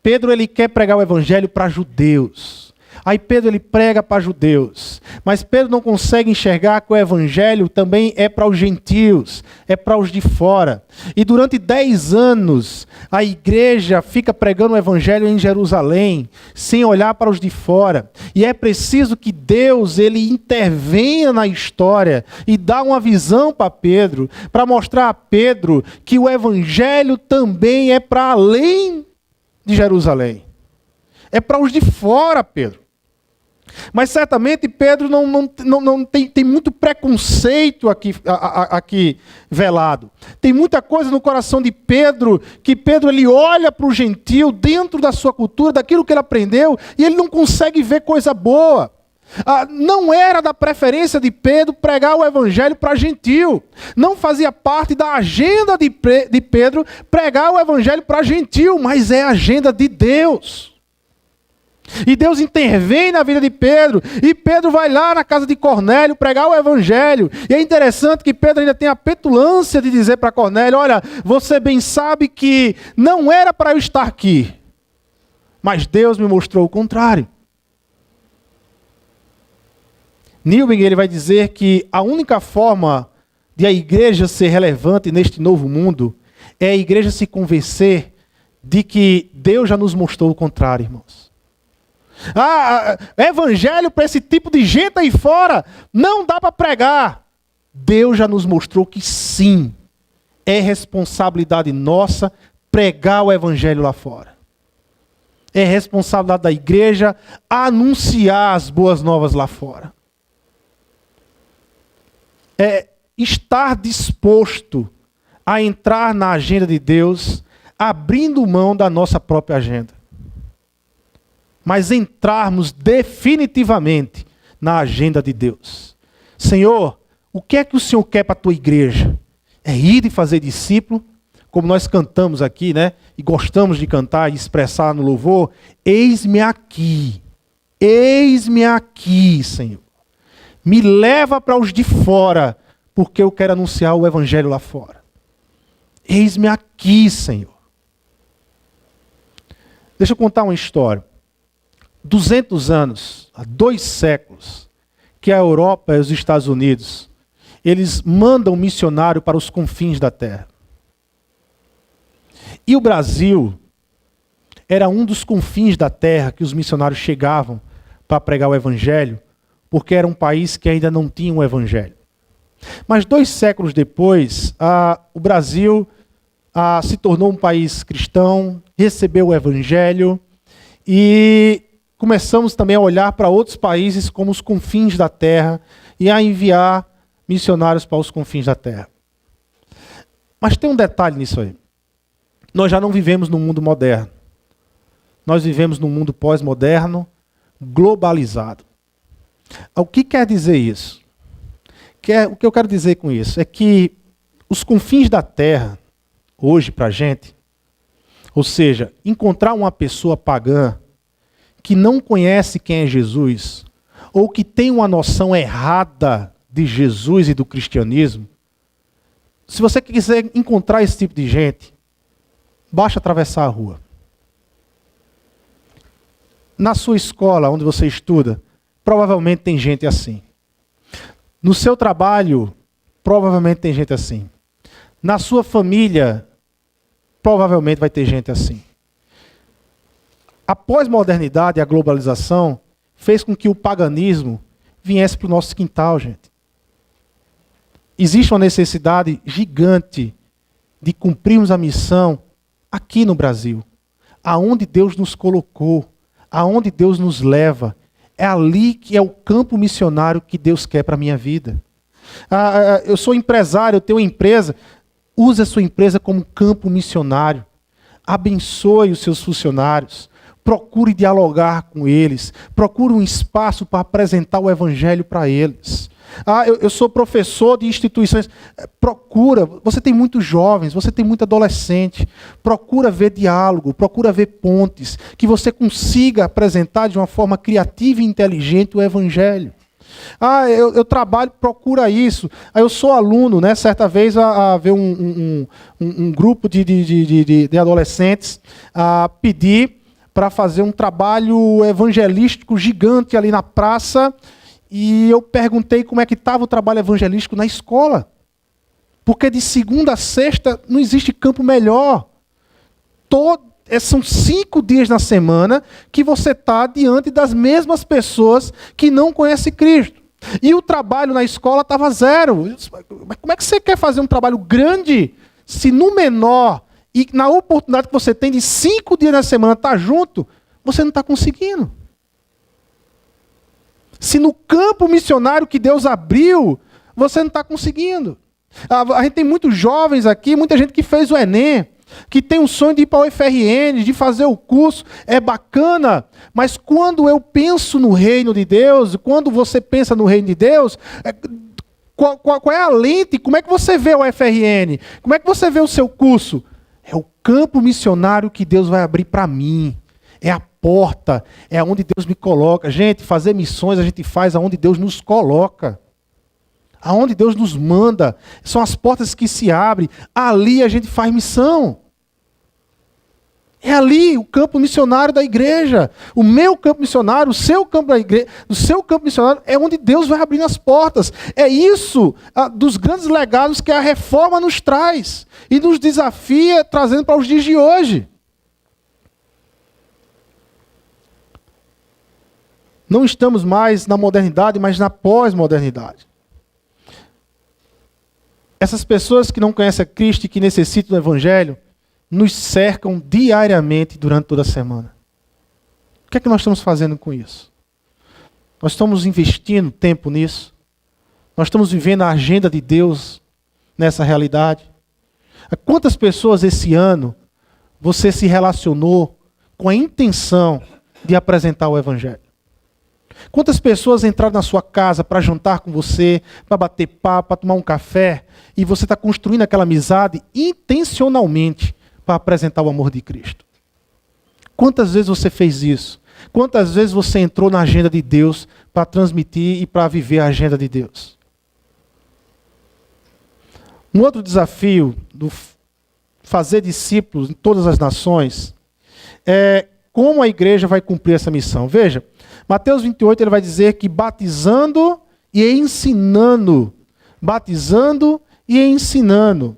Pedro, ele quer pregar o evangelho para judeus. Aí Pedro, ele prega para judeus. Mas Pedro não consegue enxergar que o evangelho também é para os gentios, é para os de fora. E durante 10 anos, a igreja fica pregando o evangelho em Jerusalém, sem olhar para os de fora. E é preciso que Deus, ele intervenha na história e dá uma visão para Pedro, para mostrar a Pedro que o evangelho também é para além de Jerusalém. É para os de fora, Pedro. Mas certamente Pedro não tem muito preconceito aqui velado. Tem muita coisa no coração de Pedro, que Pedro ele olha para o gentio dentro da sua cultura, daquilo que ele aprendeu, e ele não consegue ver coisa boa. Não era da preferência de Pedro pregar o evangelho para gentio. Não fazia parte da agenda de Pedro pregar o evangelho para gentio, mas é a agenda de Deus. E Deus intervém na vida de Pedro, e Pedro vai lá na casa de Cornélio pregar o evangelho. E é interessante que Pedro ainda tem a petulância de dizer para Cornélio: olha, você bem sabe que não era para eu estar aqui, mas Deus me mostrou o contrário. Newman, ele vai dizer que a única forma de a igreja ser relevante neste novo mundo é a igreja se convencer de que Deus já nos mostrou o contrário, irmãos. Evangelho para esse tipo de gente aí fora não dá para pregar. Deus já nos mostrou que sim, é responsabilidade nossa pregar o evangelho lá fora. É responsabilidade da igreja anunciar as boas novas lá fora. É estar disposto a entrar na agenda de Deus, abrindo mão da nossa própria agenda. Mas entrarmos definitivamente na agenda de Deus. Senhor, o que é que o Senhor quer para a tua igreja? É ir e fazer discípulo, como nós cantamos aqui, né? E gostamos de cantar e expressar no louvor. Eis-me aqui, Senhor. Me leva para os de fora, porque eu quero anunciar o evangelho lá fora. Eis-me aqui, Senhor. Deixa eu contar uma história. 200 anos, há 2 séculos, que a Europa e os Estados Unidos, eles mandam missionário para os confins da terra. E o Brasil era um dos confins da terra que os missionários chegavam para pregar o evangelho, porque era um país que ainda não tinha um evangelho. Mas 2 séculos depois, o Brasil se tornou um país cristão, recebeu o evangelho e começamos também a olhar para outros países como os confins da terra e a enviar missionários para os confins da terra. Mas tem um detalhe nisso aí. Nós já não vivemos num mundo moderno. Nós vivemos num mundo pós-moderno, globalizado. O que quer dizer isso? O que eu quero dizer com isso é que os confins da terra, hoje para a gente, ou seja, encontrar uma pessoa pagã que não conhece quem é Jesus, ou que tem uma noção errada de Jesus e do cristianismo, se você quiser encontrar esse tipo de gente, basta atravessar a rua. Na sua escola, onde você estuda, provavelmente tem gente assim. No seu trabalho, provavelmente tem gente assim. Na sua família, provavelmente vai ter gente assim. A pós-modernidade e a globalização fez com que o paganismo viesse para o nosso quintal, gente. Existe uma necessidade gigante de cumprirmos a missão aqui no Brasil. Aonde Deus nos colocou, aonde Deus nos leva. É ali que é o campo missionário que Deus quer para a minha vida. Eu sou empresário, eu tenho uma empresa. Use a sua empresa como campo missionário. Abençoe os seus funcionários. Procure dialogar com eles. Procure um espaço para apresentar o evangelho para eles. Eu sou professor de instituições. Procura. Você tem muitos jovens, você tem muito adolescente. Procura ver diálogo, procura ver pontes. Que você consiga apresentar de uma forma criativa e inteligente o evangelho. Eu trabalho, procura isso. Eu sou aluno, né? Certa vez ver um grupo de adolescentes pedir para fazer um trabalho evangelístico gigante ali na praça. E eu perguntei como é que estava o trabalho evangelístico na escola. Porque de segunda a sexta não existe campo melhor. São 5 dias na semana que você está diante das mesmas pessoas que não conhecem Cristo. E o trabalho na escola estava 0. Mas como é que você quer fazer um trabalho grande se no menor e na oportunidade que você tem de 5 dias na semana estar junto, você não está conseguindo? Se no campo missionário que Deus abriu, você não está conseguindo. A gente tem muitos jovens aqui, muita gente que fez o Enem, que tem um sonho de ir para o UFRN, de fazer o curso, é bacana, mas quando eu penso no reino de Deus, quando você pensa no reino de Deus, qual é a lente? Como é que você vê o UFRN? Como é que você vê o seu curso? É o campo missionário que Deus vai abrir para mim. É a porta, é onde Deus me coloca. Gente, fazer missões a gente faz aonde Deus nos coloca. Aonde Deus nos manda. São as portas que se abrem. Ali a gente faz missão. É ali o campo missionário da igreja. O meu campo missionário, o seu campo da igreja, o seu campo missionário é onde Deus vai abrindo as portas. É isso dos grandes legados que a reforma nos traz. E nos desafia trazendo para os dias de hoje. Não estamos mais na modernidade, mas na pós-modernidade. Essas pessoas que não conhecem a Cristo e que necessitam do Evangelho, nos cercam diariamente durante toda a semana. O que é que nós estamos fazendo com isso? Nós estamos investindo tempo nisso? Nós estamos vivendo a agenda de Deus nessa realidade? Quantas pessoas esse ano você se relacionou com a intenção de apresentar o Evangelho? Quantas pessoas entraram na sua casa para jantar com você, para bater papo, para tomar um café, e você está construindo aquela amizade intencionalmente para apresentar o amor de Cristo? Quantas vezes você fez isso? Quantas vezes você entrou na agenda de Deus para transmitir e para viver a agenda de Deus? Um outro desafio do fazer discípulos em todas as nações é como a igreja vai cumprir essa missão. Veja, Mateus 28 ele vai dizer que batizando e ensinando. Batizando e ensinando.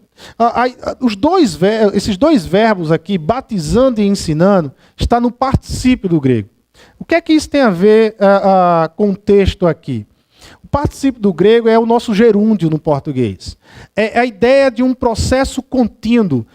Esses dois verbos aqui, batizando e ensinando, está no particípio do grego. O que é que isso tem a ver com o texto aqui? O particípio do grego é o nosso gerúndio no português. É a ideia de um processo contínuo,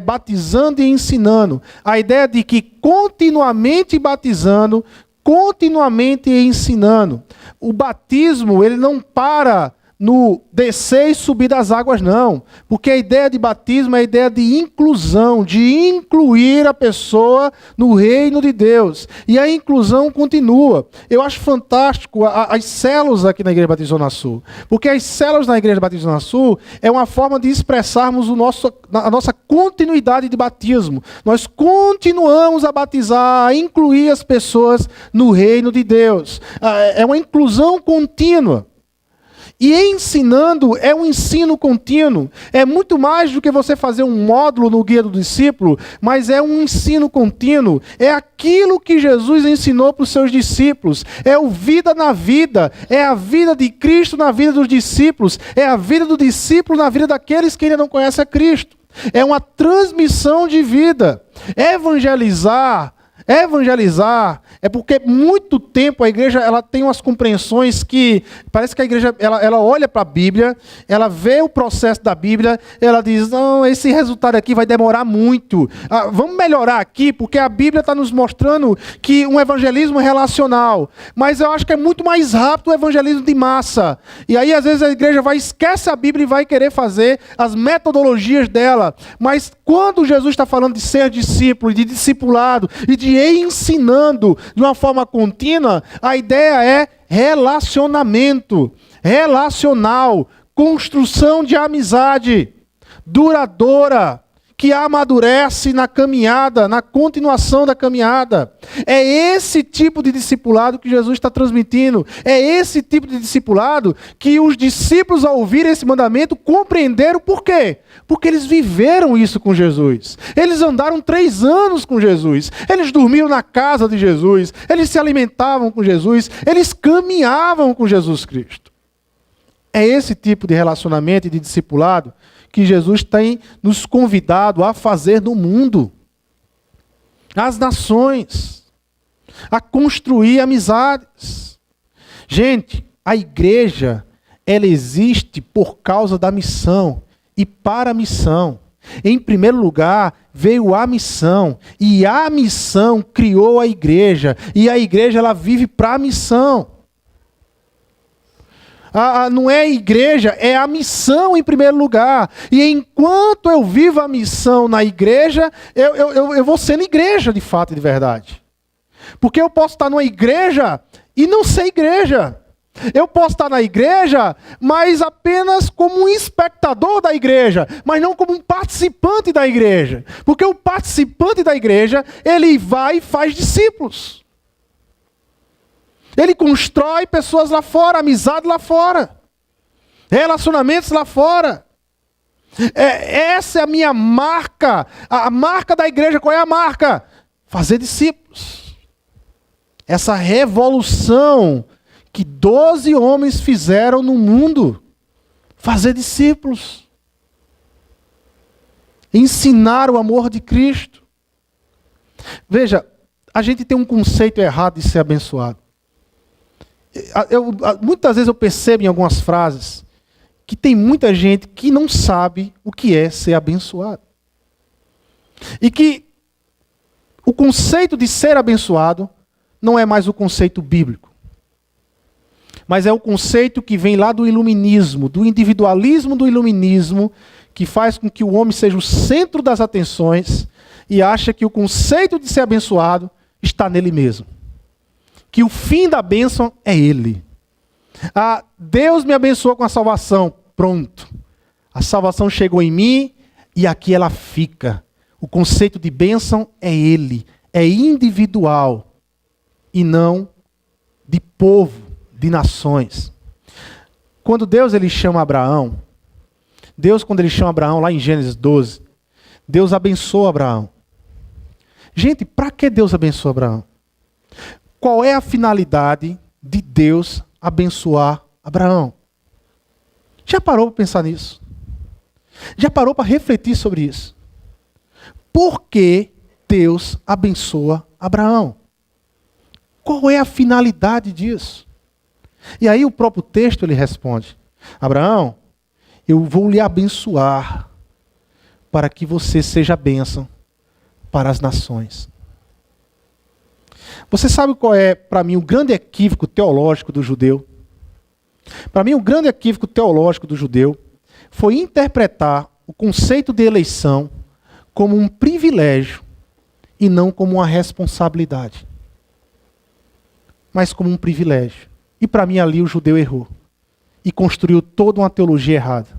batizando e ensinando. A ideia de que continuamente batizando, continuamente ensinando. O batismo, ele não para no descer e subir das águas, não. Porque a ideia de batismo é a ideia de inclusão, de incluir a pessoa no reino de Deus. E a inclusão continua. Eu acho fantástico as células aqui na Igreja Batista Zona Sul. Porque as células na Igreja Batista Zona Sul é uma forma de expressarmos a nossa continuidade de batismo. Nós continuamos a batizar, a incluir as pessoas no reino de Deus. É uma inclusão contínua. E ensinando é um ensino contínuo. É muito mais do que você fazer um módulo no guia do discípulo, mas é um ensino contínuo. É aquilo que Jesus ensinou para os seus discípulos. É o vida na vida. É a vida de Cristo na vida dos discípulos. É a vida do discípulo na vida daqueles que ainda não conhecem a Cristo. É uma transmissão de vida. Evangelizar é porque muito tempo a igreja ela tem umas compreensões que parece que a igreja ela olha para a Bíblia, ela vê o processo da Bíblia, ela diz, não, esse resultado aqui vai demorar muito. Vamos melhorar aqui, porque a Bíblia está nos mostrando que um evangelismo relacional. Mas eu acho que é muito mais rápido o evangelismo de massa. E aí, às vezes, a igreja esquece a Bíblia e vai querer fazer as metodologias dela. Mas quando Jesus está falando de ser discípulo, de discipulado e de ensinando de uma forma contínua, a ideia é relacionamento, relacional, construção de amizade duradoura, que amadurece na caminhada, na continuação da caminhada. É esse tipo de discipulado que Jesus está transmitindo. É esse tipo de discipulado que os discípulos, ao ouvirem esse mandamento, compreenderam por quê? Porque eles viveram isso com Jesus. Eles andaram 3 anos com Jesus. Eles dormiam na casa de Jesus. Eles se alimentavam com Jesus. Eles caminhavam com Jesus Cristo. É esse tipo de relacionamento e de discipulado que Jesus tem nos convidado a fazer no mundo. As nações. A construir amizades. Gente, a igreja, ela existe por causa da missão e para a missão. Em primeiro lugar, veio a missão. E a missão criou a igreja. E a igreja, ela vive para a missão. Não é a igreja, é a missão em primeiro lugar. E enquanto eu vivo a missão na igreja, eu vou sendo igreja de fato e de verdade. Porque eu posso estar numa igreja e não ser igreja. Eu posso estar na igreja, mas apenas como um espectador da igreja, mas não como um participante da igreja. Porque o participante da igreja, ele vai e faz discípulos. Ele constrói pessoas lá fora, amizade lá fora, relacionamentos lá fora. Essa é a minha marca. A marca da igreja, qual é a marca? Fazer discípulos. Essa revolução que 12 homens fizeram no mundo. Fazer discípulos. Ensinar o amor de Cristo. Veja, a gente tem um conceito errado de ser abençoado. Muitas vezes eu percebo em algumas frases que tem muita gente que não sabe o que é ser abençoado. E que o conceito de ser abençoado não é mais o conceito bíblico. Mas é o conceito que vem lá do iluminismo, do individualismo do iluminismo, que faz com que o homem seja o centro das atenções e acha que o conceito de ser abençoado está nele mesmo. Que o fim da bênção é Ele. Deus me abençoou com a salvação. Pronto. A salvação chegou em mim e aqui ela fica. O conceito de bênção é Ele. É individual e não de povo, de nações. Quando Deus ele chama Abraão, quando ele chama Abraão lá em Gênesis 12, Deus abençoa Abraão. Gente, para que Deus abençoa Abraão? Qual é a finalidade de Deus abençoar Abraão? Já parou para pensar nisso? Já parou para refletir sobre isso? Por que Deus abençoa Abraão? Qual é a finalidade disso? E aí o próprio texto ele responde: Abraão, eu vou lhe abençoar para que você seja bênção para as nações. Você sabe qual é, para mim, o grande equívoco teológico do judeu? Para mim, o grande equívoco teológico do judeu foi interpretar o conceito de eleição como um privilégio e não como uma responsabilidade. Mas como um privilégio. E para mim, ali o judeu errou. E construiu toda uma teologia errada.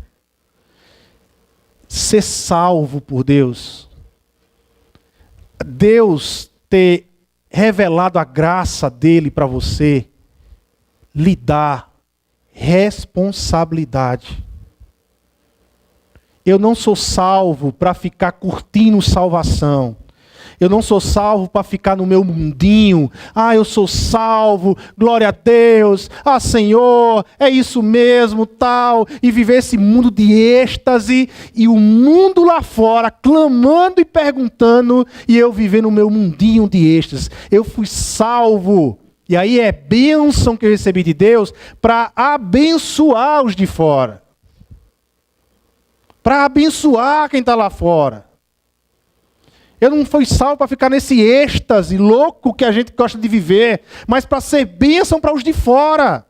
Ser salvo por Deus. Deus ter revelado a graça dele para você, lhe dá responsabilidade. Eu não sou salvo para ficar curtindo salvação. Eu não sou salvo para ficar no meu mundinho. Eu sou salvo, glória a Deus. Senhor, é isso mesmo, tal. E viver esse mundo de êxtase. E o mundo lá fora clamando e perguntando. E eu viver no meu mundinho de êxtase. Eu fui salvo. E aí é bênção que eu recebi de Deus para abençoar os de fora. Para abençoar quem está lá fora. Eu não fui salvo para ficar nesse êxtase louco que a gente gosta de viver, mas para ser bênção para os de fora.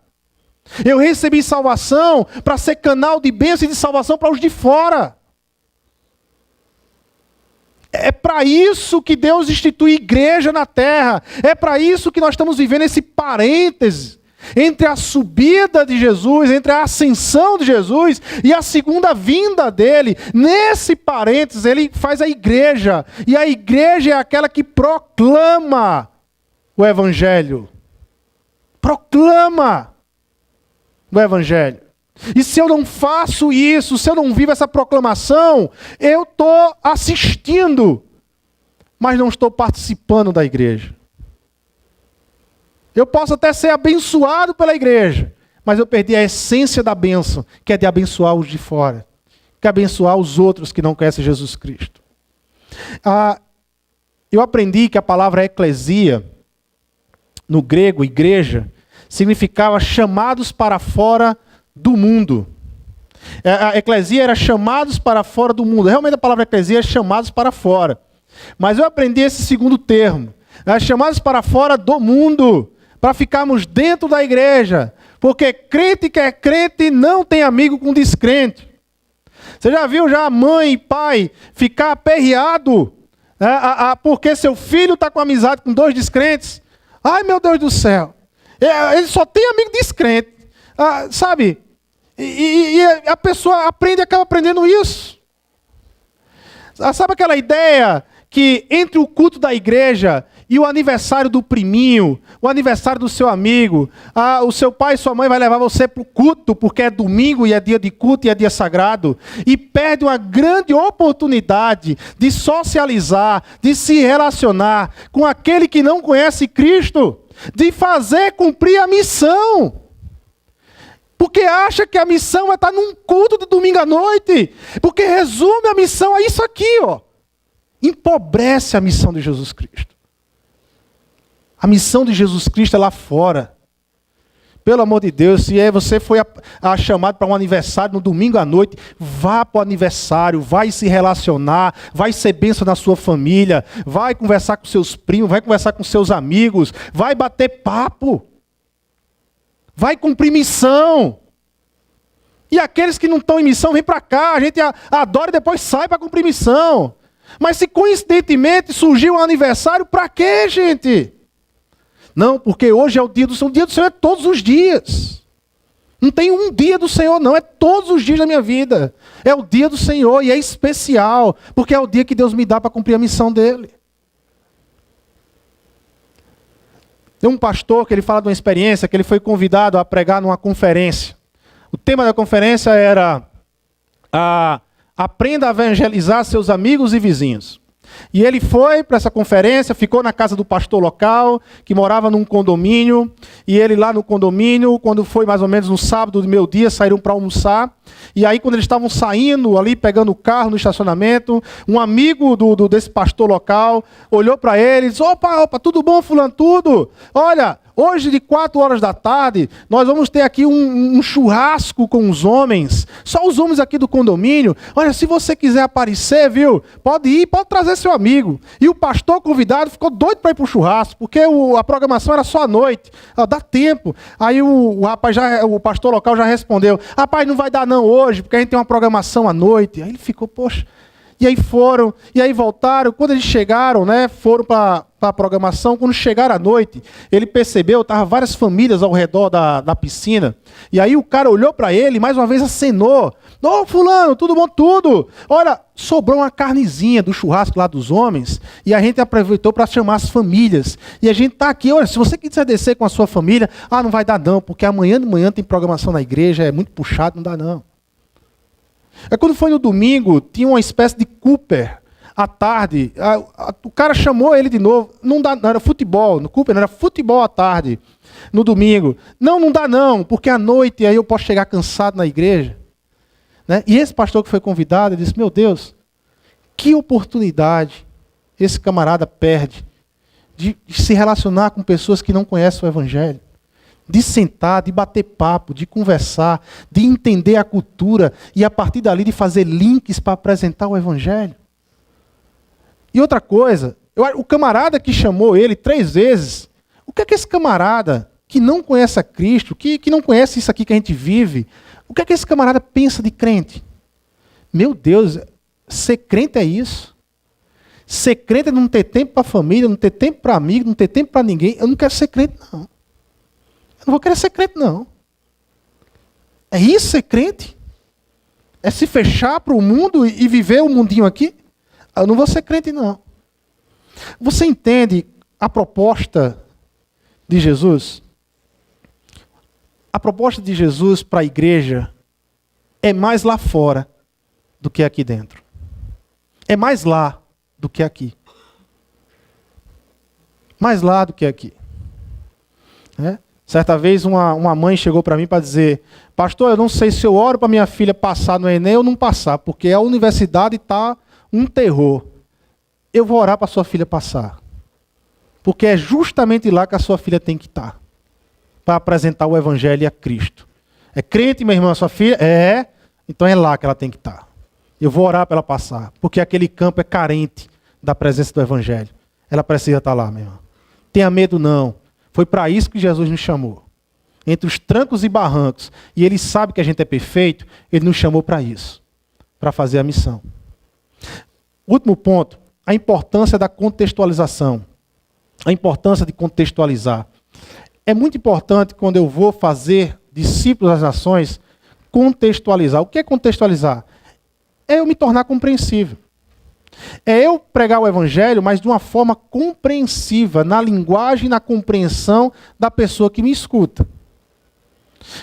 Eu recebi salvação para ser canal de bênção e de salvação para os de fora. É para isso que Deus institui igreja na terra. É para isso que nós estamos vivendo esse parêntese entre a subida de Jesus, entre a ascensão de Jesus e a segunda vinda dele. Nesse parênteses, ele faz a igreja. E a igreja é aquela que proclama o evangelho. Proclama o evangelho. E se eu não faço isso, se eu não vivo essa proclamação, eu estou assistindo, mas não estou participando da igreja. Eu posso até ser abençoado pela igreja, mas eu perdi a essência da bênção, que é de abençoar os de fora, que é abençoar os outros que não conhecem Jesus Cristo. Eu aprendi que a palavra eclesia, no grego, igreja, significava chamados para fora do mundo. A eclesia era chamados para fora do mundo. Realmente a palavra eclesia é chamados para fora. Mas eu aprendi esse segundo termo. Chamados para fora do mundo. Para ficarmos dentro da igreja. Porque crente que é crente não tem amigo com descrente. Você já viu a mãe e pai ficar aperreado porque seu filho está com amizade com dois descrentes? Ai, meu Deus do céu. Ele só tem amigo descrente. Sabe? E a pessoa acaba aprendendo isso. Sabe aquela ideia que entre o culto da igreja e o aniversário do priminho, o aniversário do seu amigo, o seu pai e sua mãe vai levar você para o culto, porque é domingo e é dia de culto e é dia sagrado, e perde uma grande oportunidade de socializar, de se relacionar com aquele que não conhece Cristo, de fazer cumprir a missão. Porque acha que a missão vai estar num culto de domingo à noite, porque resume a missão a isso aqui, ó. Empobrece a missão de Jesus Cristo. A missão de Jesus Cristo é lá fora. Pelo amor de Deus, se você foi chamado para um aniversário no domingo à noite, vá para o aniversário, vai se relacionar, vai ser bênção na sua família, vai conversar com seus primos, vai conversar com seus amigos, vai bater papo, vai cumprir missão. E aqueles que não estão em missão, vem para cá, a gente adora e depois sai para cumprir missão. Mas se coincidentemente surgiu um aniversário, para quê, gente? Não, porque hoje é o dia do Senhor. O dia do Senhor é todos os dias. Não tem um dia do Senhor, não. É todos os dias da minha vida. É o dia do Senhor e é especial, porque é o dia que Deus me dá para cumprir a missão dele. Tem um pastor que ele fala de uma experiência que ele foi convidado a pregar numa conferência. O tema da conferência era aprenda a evangelizar seus amigos e vizinhos. E ele foi para essa conferência, ficou na casa do pastor local, que morava num condomínio, e ele lá no condomínio, quando foi mais ou menos no sábado do meio dia, saíram para almoçar, e aí quando eles estavam saindo ali, pegando o carro no estacionamento, um amigo desse pastor local olhou para ele e disse, opa, tudo bom, fulano, tudo? Olha, hoje de 4 horas da tarde, nós vamos ter aqui um churrasco com os homens, só os homens aqui do condomínio. Olha, se você quiser aparecer, viu, pode ir, pode trazer seu amigo. E o pastor convidado ficou doido para ir para o churrasco, porque a programação era só à noite. Dá tempo. Aí o pastor local já respondeu, rapaz, não vai dar não hoje, porque a gente tem uma programação à noite. Aí ele ficou, poxa. e aí foram, e aí voltaram. Quando eles chegaram, né, foram para a programação. Quando chegaram à noite, ele percebeu, estavam várias famílias ao redor da piscina. E aí o cara olhou para ele e mais uma vez acenou. Ô, fulano, tudo bom? Tudo. Olha, sobrou uma carnezinha do churrasco lá dos homens e a gente aproveitou para chamar as famílias. E a gente está aqui, olha, se você quiser descer com a sua família, não vai dar não, porque amanhã de manhã tem programação na igreja, é muito puxado, não dá não. Quando foi no domingo, tinha uma espécie de Cooper à tarde. O cara chamou ele de novo. Não dá, não era futebol. No Cooper não era futebol à tarde. No domingo. Não dá não, porque à noite aí eu posso chegar cansado na igreja. Né? E esse pastor que foi convidado, ele disse, meu Deus, que oportunidade esse camarada perde de se relacionar com pessoas que não conhecem o Evangelho. De sentar, de bater papo, de conversar, de entender a cultura e a partir dali de fazer links para apresentar o Evangelho. E outra coisa, o camarada que chamou ele 3 vezes, o que é que esse camarada que não conhece a Cristo, que não conhece isso aqui que a gente vive, o que é que esse camarada pensa de crente? Meu Deus, ser crente é isso. Ser crente é não ter tempo para a família, não ter tempo para amigo, não ter tempo para ninguém. Eu não quero ser crente, não. Eu não vou querer ser crente, não. É isso ser crente? É se fechar para o mundo e viver o mundinho aqui? Eu não vou ser crente, não. Você entende a proposta de Jesus? A proposta de Jesus para a igreja é mais lá fora do que aqui dentro. É mais lá do que aqui. Mais lá do que aqui. Certa vez uma mãe chegou para mim para dizer, pastor, eu não sei se eu oro para minha filha passar no Enem ou não passar, porque a universidade está um terror. Eu vou orar para sua filha passar. Porque é justamente lá que a sua filha tem que estar. Para apresentar o Evangelho a Cristo. É crente, minha irmã, sua filha? É. Então é lá que ela tem que estar. Eu vou orar para ela passar. Porque aquele campo é carente da presença do Evangelho. Ela precisa estar lá, minha irmã. Tenha medo não. Foi para isso que Jesus nos chamou. Entre os trancos e barrancos. E Ele sabe que a gente é perfeito. Ele nos chamou para isso. Para fazer a missão. Último ponto. A importância da contextualização. A importância de contextualizar. É muito importante quando eu vou fazer discípulos das nações, contextualizar. O que é contextualizar? É eu me tornar compreensível. É eu pregar o Evangelho, mas de uma forma compreensiva, na linguagem e na compreensão da pessoa que me escuta.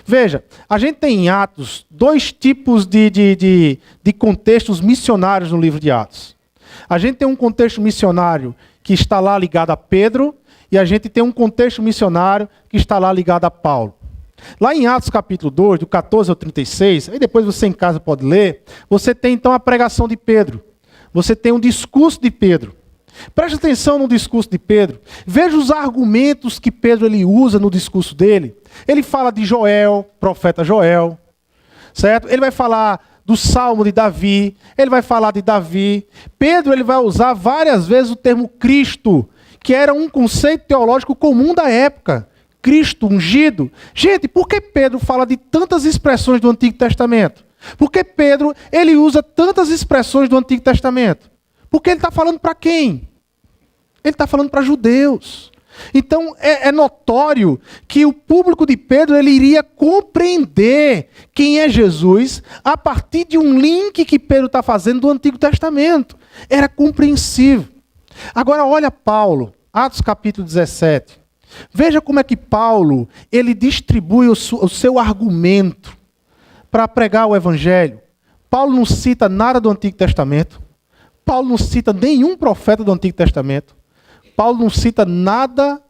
Veja, a gente tem em Atos 2 tipos de contextos missionários no livro de Atos. A gente tem um contexto missionário que está lá ligado a Pedro, e a gente tem um contexto missionário que está lá ligado a Paulo. Lá em Atos capítulo 2, do 14 ao 36, aí depois você em casa pode ler, você tem então a pregação de Pedro. Você tem um discurso de Pedro. Preste atenção no discurso de Pedro. Veja os argumentos que Pedro ele usa no discurso dele. Ele fala de Joel, profeta Joel, certo? Ele vai falar do Salmo de Davi, ele vai falar de Davi. Pedro ele vai usar várias vezes o termo Cristo, que era um conceito teológico comum da época. Cristo ungido. Gente, por que Pedro fala de tantas expressões do Antigo Testamento? Por que Pedro ele usa tantas expressões do Antigo Testamento? Porque ele está falando para quem? Ele está falando para judeus. Então é notório que o público de Pedro ele iria compreender quem é Jesus a partir de um link que Pedro está fazendo do Antigo Testamento. Era compreensível. Agora olha Paulo, Atos capítulo 17. Veja como é que Paulo ele distribui o seu argumento para pregar o Evangelho. Paulo não cita nada do Antigo Testamento. Paulo não cita nenhum profeta do Antigo Testamento. Paulo não cita nada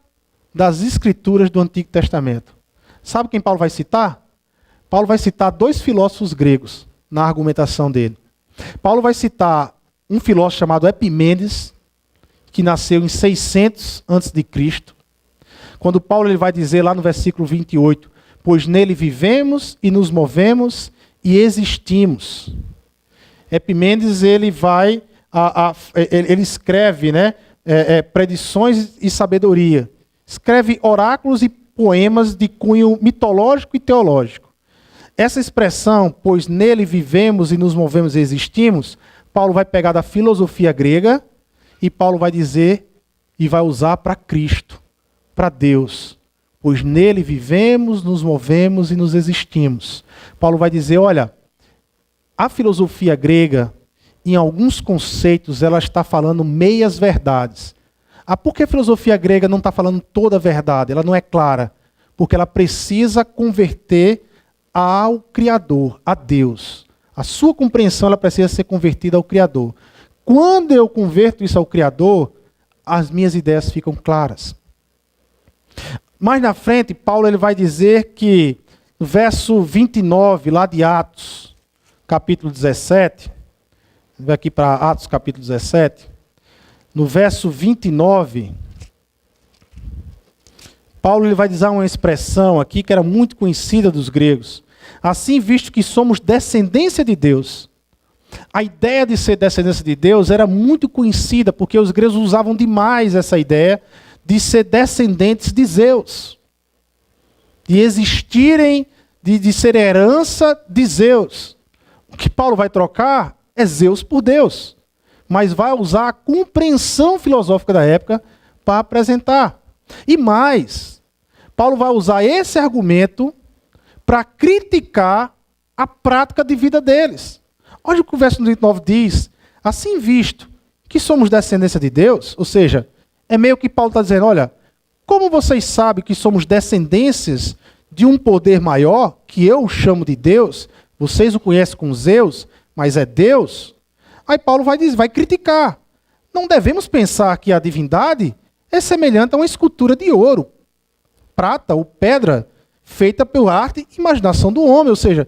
das Escrituras do Antigo Testamento. Sabe quem Paulo vai citar? Paulo vai citar 2 filósofos gregos na argumentação dele. Paulo vai citar um filósofo chamado Epimênides, que nasceu em 600 a.C., quando Paulo ele vai dizer lá no versículo 28, pois nele vivemos e nos movemos e existimos. Epimênides ele vai, ele escreve, né, predições e sabedoria. Escreve oráculos e poemas de cunho mitológico e teológico. Essa expressão, pois nele vivemos e nos movemos e existimos, Paulo vai pegar da filosofia grega e Paulo vai dizer e vai usar para Cristo, para Deus. Pois nele vivemos, nos movemos e nos existimos. Paulo vai dizer, olha, a filosofia grega, em alguns conceitos, ela está falando meias verdades. Por que a filosofia grega não está falando toda a verdade? Ela não é clara. Porque ela precisa converter ao Criador, a Deus. A sua compreensão ela precisa ser convertida ao Criador. Quando eu converto isso ao Criador, as minhas ideias ficam claras. Mais na frente, Paulo ele vai dizer que, no verso 29, lá de Atos, capítulo 17, vai aqui para Atos, capítulo 17, no verso 29, Paulo ele vai dizer uma expressão aqui que era muito conhecida dos gregos. Assim, visto que somos descendência de Deus. A ideia de ser descendência de Deus era muito conhecida, porque os gregos usavam demais essa ideia de ser descendentes de Zeus. De existirem, de ser herança de Zeus. O que Paulo vai trocar é Zeus por Deus. Mas vai usar a compreensão filosófica da época para apresentar. E mais, Paulo vai usar esse argumento para criticar a prática de vida deles. Olha o que o verso 29 diz. Assim visto que somos descendência de Deus, ou seja, é meio que Paulo está dizendo, olha, como vocês sabem que somos descendências de um poder maior, que eu chamo de Deus, vocês o conhecem como Zeus, mas é Deus. Aí Paulo vai dizer, vai criticar. Não devemos pensar que a divindade é semelhante a uma escultura de ouro, prata ou pedra, feita pela arte e imaginação do homem. Ou seja,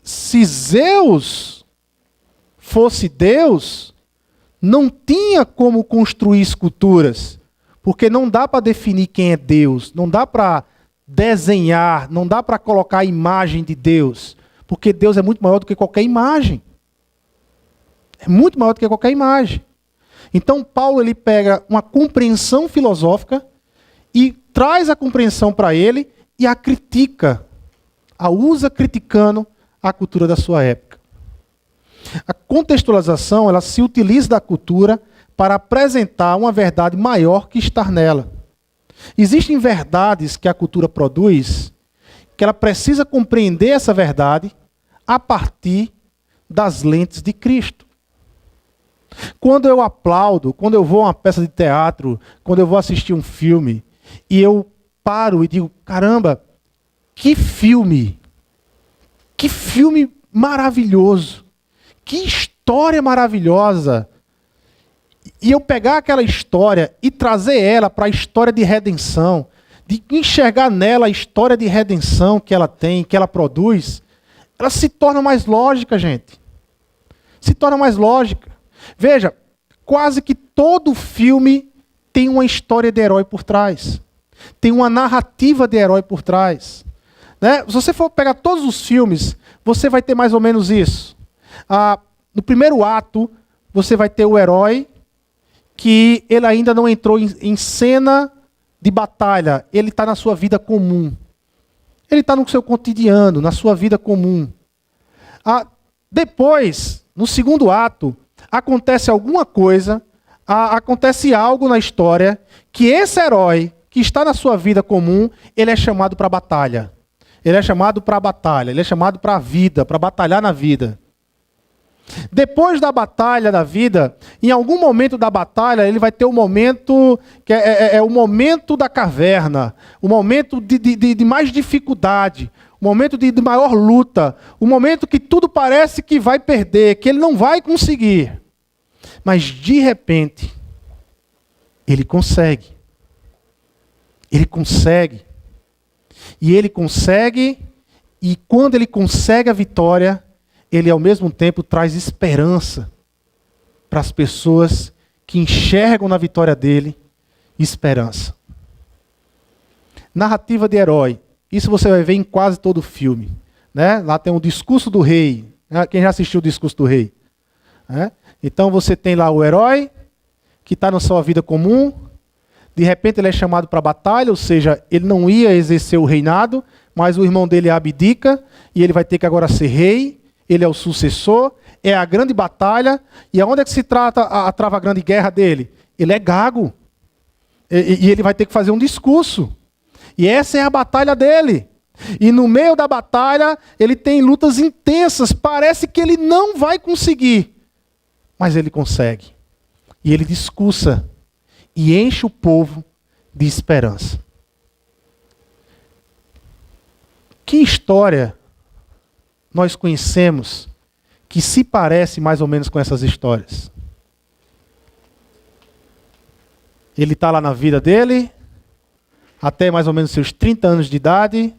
se Zeus fosse Deus, não tinha como construir esculturas, porque não dá para definir quem é Deus, não dá para desenhar, não dá para colocar a imagem de Deus, porque Deus é muito maior do que qualquer imagem. É muito maior do que qualquer imagem. Então Paulo ele pega uma compreensão filosófica e traz a compreensão para ele e a critica, a usa criticando a cultura da sua época. A contextualização ela se utiliza da cultura para apresentar uma verdade maior que estar nela. Existem verdades que a cultura produz que ela precisa compreender essa verdade a partir das lentes de Cristo. Quando eu aplaudo, quando eu vou a uma peça de teatro, quando eu vou assistir um filme, e eu paro e digo, caramba, que filme maravilhoso, que história maravilhosa. E eu pegar aquela história e trazer ela para a história de redenção, de enxergar nela a história de redenção que ela tem, que ela produz, ela se torna mais lógica, gente. Se torna mais lógica. Veja, quase que todo filme tem uma história de herói por trás. Tem uma narrativa de herói por trás. Né? Se você for pegar todos os filmes, você vai ter mais ou menos isso. No primeiro ato, você vai ter o herói que ele ainda não entrou em cena de batalha. Ele está na sua vida comum. Ele está no seu cotidiano, na sua vida comum. Depois, no segundo ato, acontece alguma coisa, acontece algo na história, que esse herói que está na sua vida comum, ele é chamado para a batalha. Ele é chamado para a batalha, ele é chamado para a vida, para batalhar na vida. Depois da batalha da vida, em algum momento da batalha, ele vai ter um momento que é o momento da caverna, o momento de mais dificuldade, o momento de maior luta, o momento que tudo parece que vai perder, que ele não vai conseguir. Mas de repente, ele consegue. Ele consegue. E ele consegue, e quando ele consegue a vitória, ele ao mesmo tempo traz esperança para as pessoas que enxergam na vitória dele esperança. Narrativa de herói. Isso você vai ver em quase todo filme. Né? Lá tem o discurso do rei. Quem já assistiu o discurso do rei? Né? Então você tem lá o herói que está na sua vida comum. De repente ele é chamado para a batalha, ou seja, ele não ia exercer o reinado, mas o irmão dele abdica e ele vai ter que agora ser rei. Ele é o sucessor, é a grande batalha. E aonde é que se trava a grande guerra dele? Ele é gago. E ele vai ter que fazer um discurso. E essa é a batalha dele. E no meio da batalha, ele tem lutas intensas. Parece que ele não vai conseguir. Mas ele consegue. E ele discursa. E enche o povo de esperança. Que história nós conhecemos que se parece mais ou menos com essas histórias? Ele está lá na vida dele, até mais ou menos seus 30 anos de idade.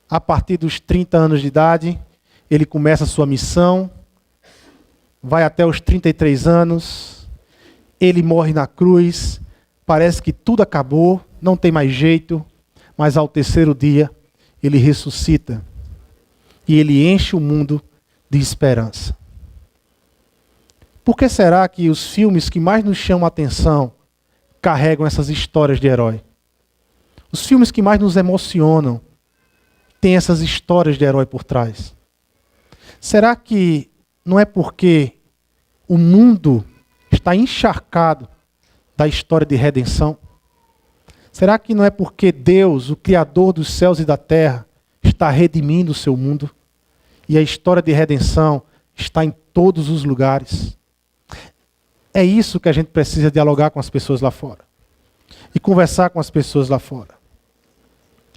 A partir dos 30 anos de idade, ele começa a sua missão, vai até os 33 anos, ele morre na cruz, parece que tudo acabou, não tem mais jeito, mas ao terceiro dia, ele ressuscita e ele enche o mundo de esperança. Por que será que os filmes que mais nos chamam a atenção carregam essas histórias de herói? Os filmes que mais nos emocionam têm essas histórias de herói por trás. Será que não é porque o mundo está encharcado da história de redenção? Será que não é porque Deus, o Criador dos céus e da terra, está redimindo o seu mundo? E a história de redenção está em todos os lugares. É isso que a gente precisa dialogar com as pessoas lá fora. E conversar com as pessoas lá fora.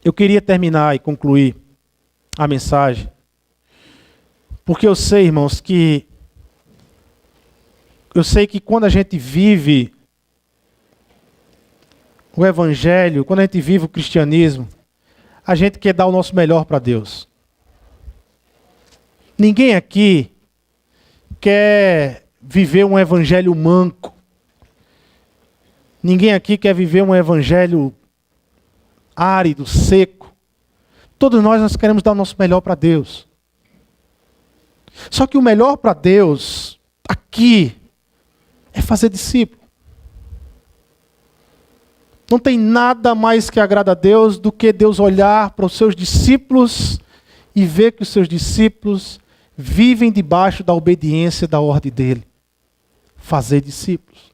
Eu queria terminar e concluir a mensagem. Porque eu sei, irmãos, que quando a gente vive o Evangelho, quando a gente vive o cristianismo, a gente quer dar o nosso melhor para Deus. Ninguém aqui quer viver um evangelho manco. Ninguém aqui quer viver um evangelho árido, seco. Todos nós queremos dar o nosso melhor para Deus. Só que o melhor para Deus, aqui, é fazer discípulo. Não tem nada mais que agrada a Deus do que Deus olhar para os seus discípulos e ver que os seus discípulos vivem debaixo da obediência da ordem dele. Fazer discípulos.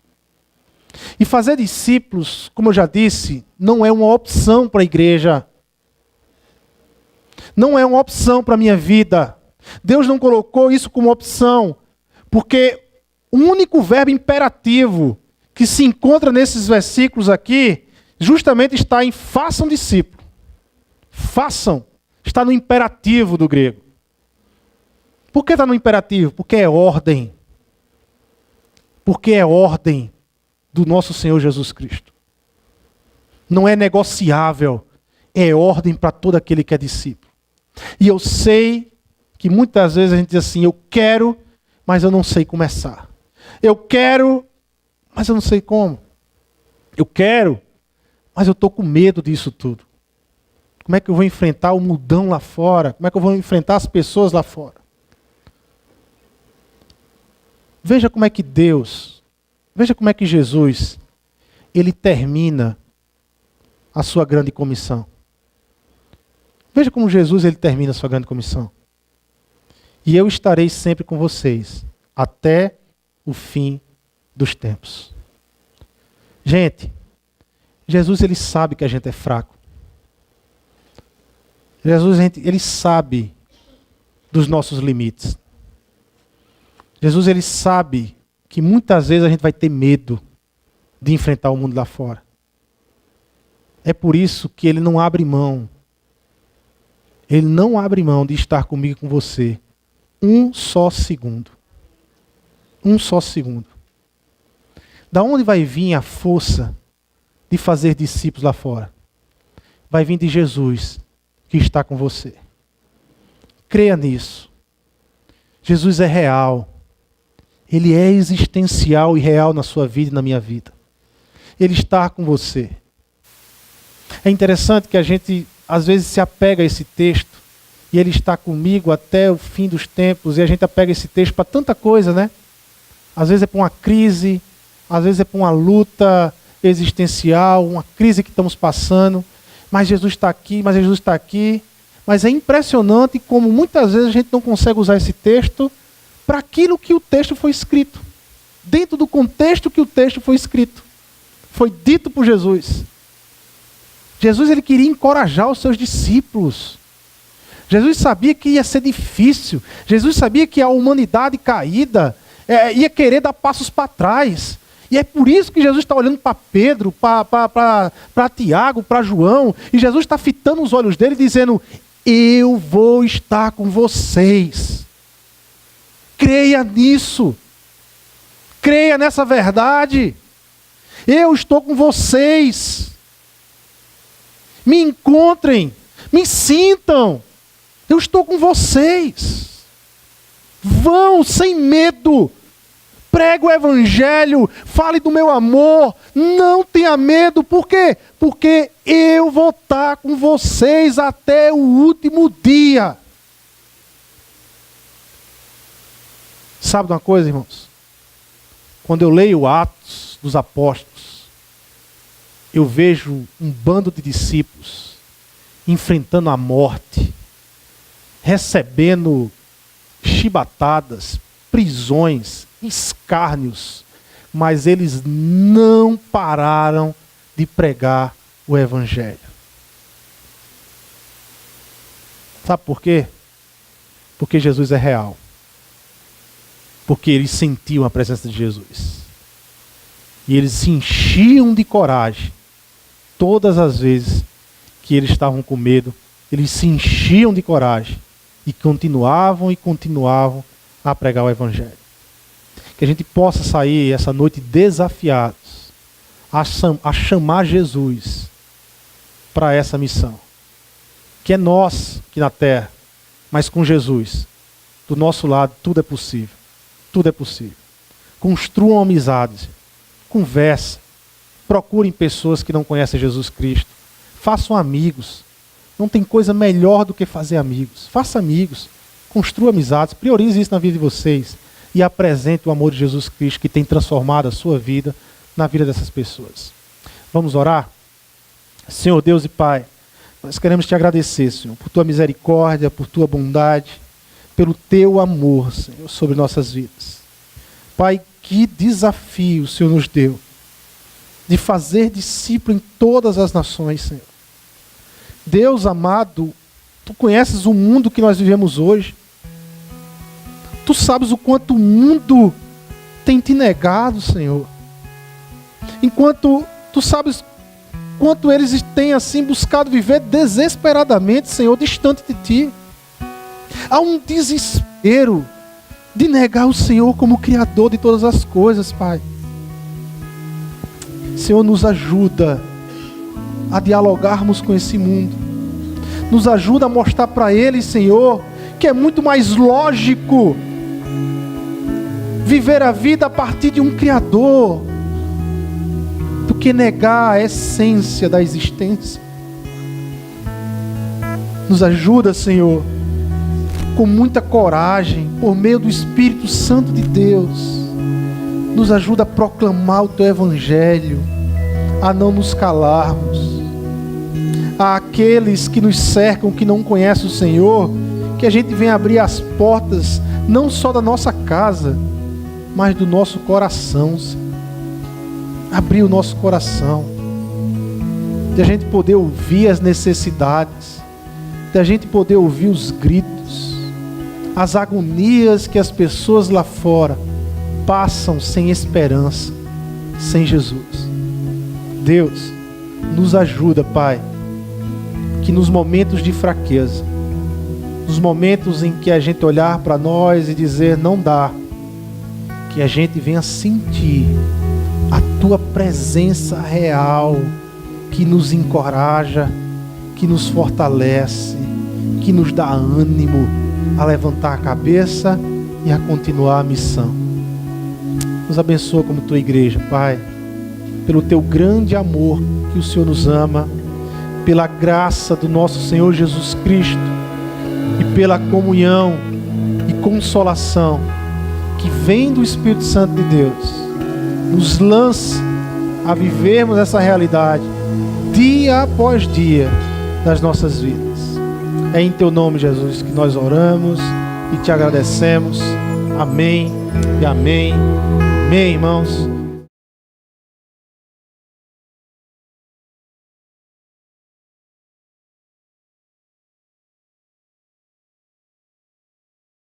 E fazer discípulos, como eu já disse, não é uma opção para a igreja. Não é uma opção para a minha vida. Deus não colocou isso como opção, porque o único verbo imperativo que se encontra nesses versículos aqui, justamente está em façam discípulo. Façam. Está no imperativo do grego. Por que está no imperativo? Porque é ordem. Porque é ordem do nosso Senhor Jesus Cristo. Não é negociável. É ordem para todo aquele que é discípulo. E eu sei que muitas vezes a gente diz assim, eu quero, mas eu não sei começar. Eu quero, mas eu não sei como. Eu quero, mas eu estou com medo disso tudo. Como é que eu vou enfrentar o mundão lá fora? Como é que eu vou enfrentar as pessoas lá fora? Veja como é que Deus, veja como é que Jesus, ele termina a sua grande comissão. Veja como Jesus ele termina a sua grande comissão. E eu estarei sempre com vocês, até o fim dos tempos. Gente, Jesus ele sabe que a gente é fraco. Jesus ele sabe dos nossos limites. Jesus ele sabe que muitas vezes a gente vai ter medo de enfrentar o mundo lá fora. É por isso que ele não abre mão. Ele não abre mão de estar comigo e com você. Um só segundo. Um só segundo. Da onde vai vir a força de fazer discípulos lá fora? Vai vir de Jesus, que está com você. Creia nisso. Jesus é real. Ele é existencial e real na sua vida e na minha vida. Ele está com você. É interessante que a gente, às vezes, se apega a esse texto, e ele está comigo até o fim dos tempos, e a gente apega esse texto para tanta coisa, né? Às vezes é para uma crise, às vezes é para uma luta existencial, uma crise que estamos passando, mas Jesus está aqui, mas Jesus está aqui. Mas é impressionante como muitas vezes a gente não consegue usar esse texto para aquilo que o texto foi escrito. Dentro do contexto que o texto foi escrito. Foi dito por Jesus. Jesus ele queria encorajar os seus discípulos. Jesus sabia que ia ser difícil. Jesus sabia que a humanidade caída ia querer dar passos para trás. E é por isso que Jesus está olhando para Pedro, para Tiago, para João. E Jesus está fitando os olhos dele dizendo: eu vou estar com vocês. Creia nisso. Creia nessa verdade. Eu estou com vocês. Me encontrem. Me sintam. Eu estou com vocês. Vão sem medo. Pregue o evangelho. Fale do meu amor. Não tenha medo. Por quê? Porque eu vou estar com vocês até o último dia. Sabe de uma coisa, irmãos? Quando eu leio Atos dos Apóstolos, eu vejo um bando de discípulos enfrentando a morte, recebendo chibatadas, prisões, escárnios, mas eles não pararam de pregar o evangelho. Sabe por quê? Porque Jesus é real. Porque eles sentiam a presença de Jesus. E eles se enchiam de coragem. Todas as vezes que eles estavam com medo, eles se enchiam de coragem. E continuavam a pregar o evangelho. Que a gente possa sair essa noite desafiados a chamar Jesus para essa missão. Que é nós aqui na terra, mas com Jesus. Do nosso lado tudo é possível. Tudo é possível. Construam amizades. Conversem. Procurem pessoas que não conhecem Jesus Cristo. Façam amigos. Não tem coisa melhor do que fazer amigos. Faça amigos. Construa amizades. Priorize isso na vida de vocês. E apresente o amor de Jesus Cristo que tem transformado a sua vida na vida dessas pessoas. Vamos orar? Senhor Deus e Pai, nós queremos te agradecer, Senhor, por tua misericórdia, por tua bondade, pelo teu amor, Senhor, sobre nossas vidas. Pai, que desafio o Senhor nos deu de fazer discípulo em todas as nações, Senhor. Deus amado, tu conheces o mundo que nós vivemos hoje. Tu sabes o quanto o mundo tem te negado, Senhor. Enquanto tu sabes quanto eles têm assim buscado viver desesperadamente, Senhor, distante de ti. Há um desespero de negar o Senhor como Criador de todas as coisas, Pai. Senhor, nos ajuda a dialogarmos com esse mundo. Nos ajuda a mostrar para eles, Senhor, que é muito mais lógico viver a vida a partir de um Criador do que negar a essência da existência. Nos ajuda, Senhor, com muita coragem, por meio do Espírito Santo de Deus, nos ajuda a proclamar o teu evangelho, a não nos calarmos. Àqueles que nos cercam, que não conhecem o Senhor, que a gente venha abrir as portas, não só da nossa casa, mas do nosso coração, Senhor. Abrir o nosso coração, de a gente poder ouvir as necessidades, de a gente poder ouvir os gritos, as agonias que as pessoas lá fora passam sem esperança, sem Jesus. Deus, nos ajuda, Pai, que nos momentos de fraqueza, nos momentos em que a gente olhar para nós e dizer não dá, que a gente venha sentir a tua presença real, que nos encoraja, que nos fortalece, que nos dá ânimo a levantar a cabeça e a continuar a missão. Nos abençoa como tua igreja, Pai, pelo teu grande amor que o Senhor nos ama, pela graça do nosso Senhor Jesus Cristo e pela comunhão e consolação que vem do Espírito Santo de Deus. Nos lance a vivermos essa realidade dia após dia das nossas vidas. É em teu nome, Jesus, que nós oramos e te agradecemos. Amém e amém. Amém, irmãos.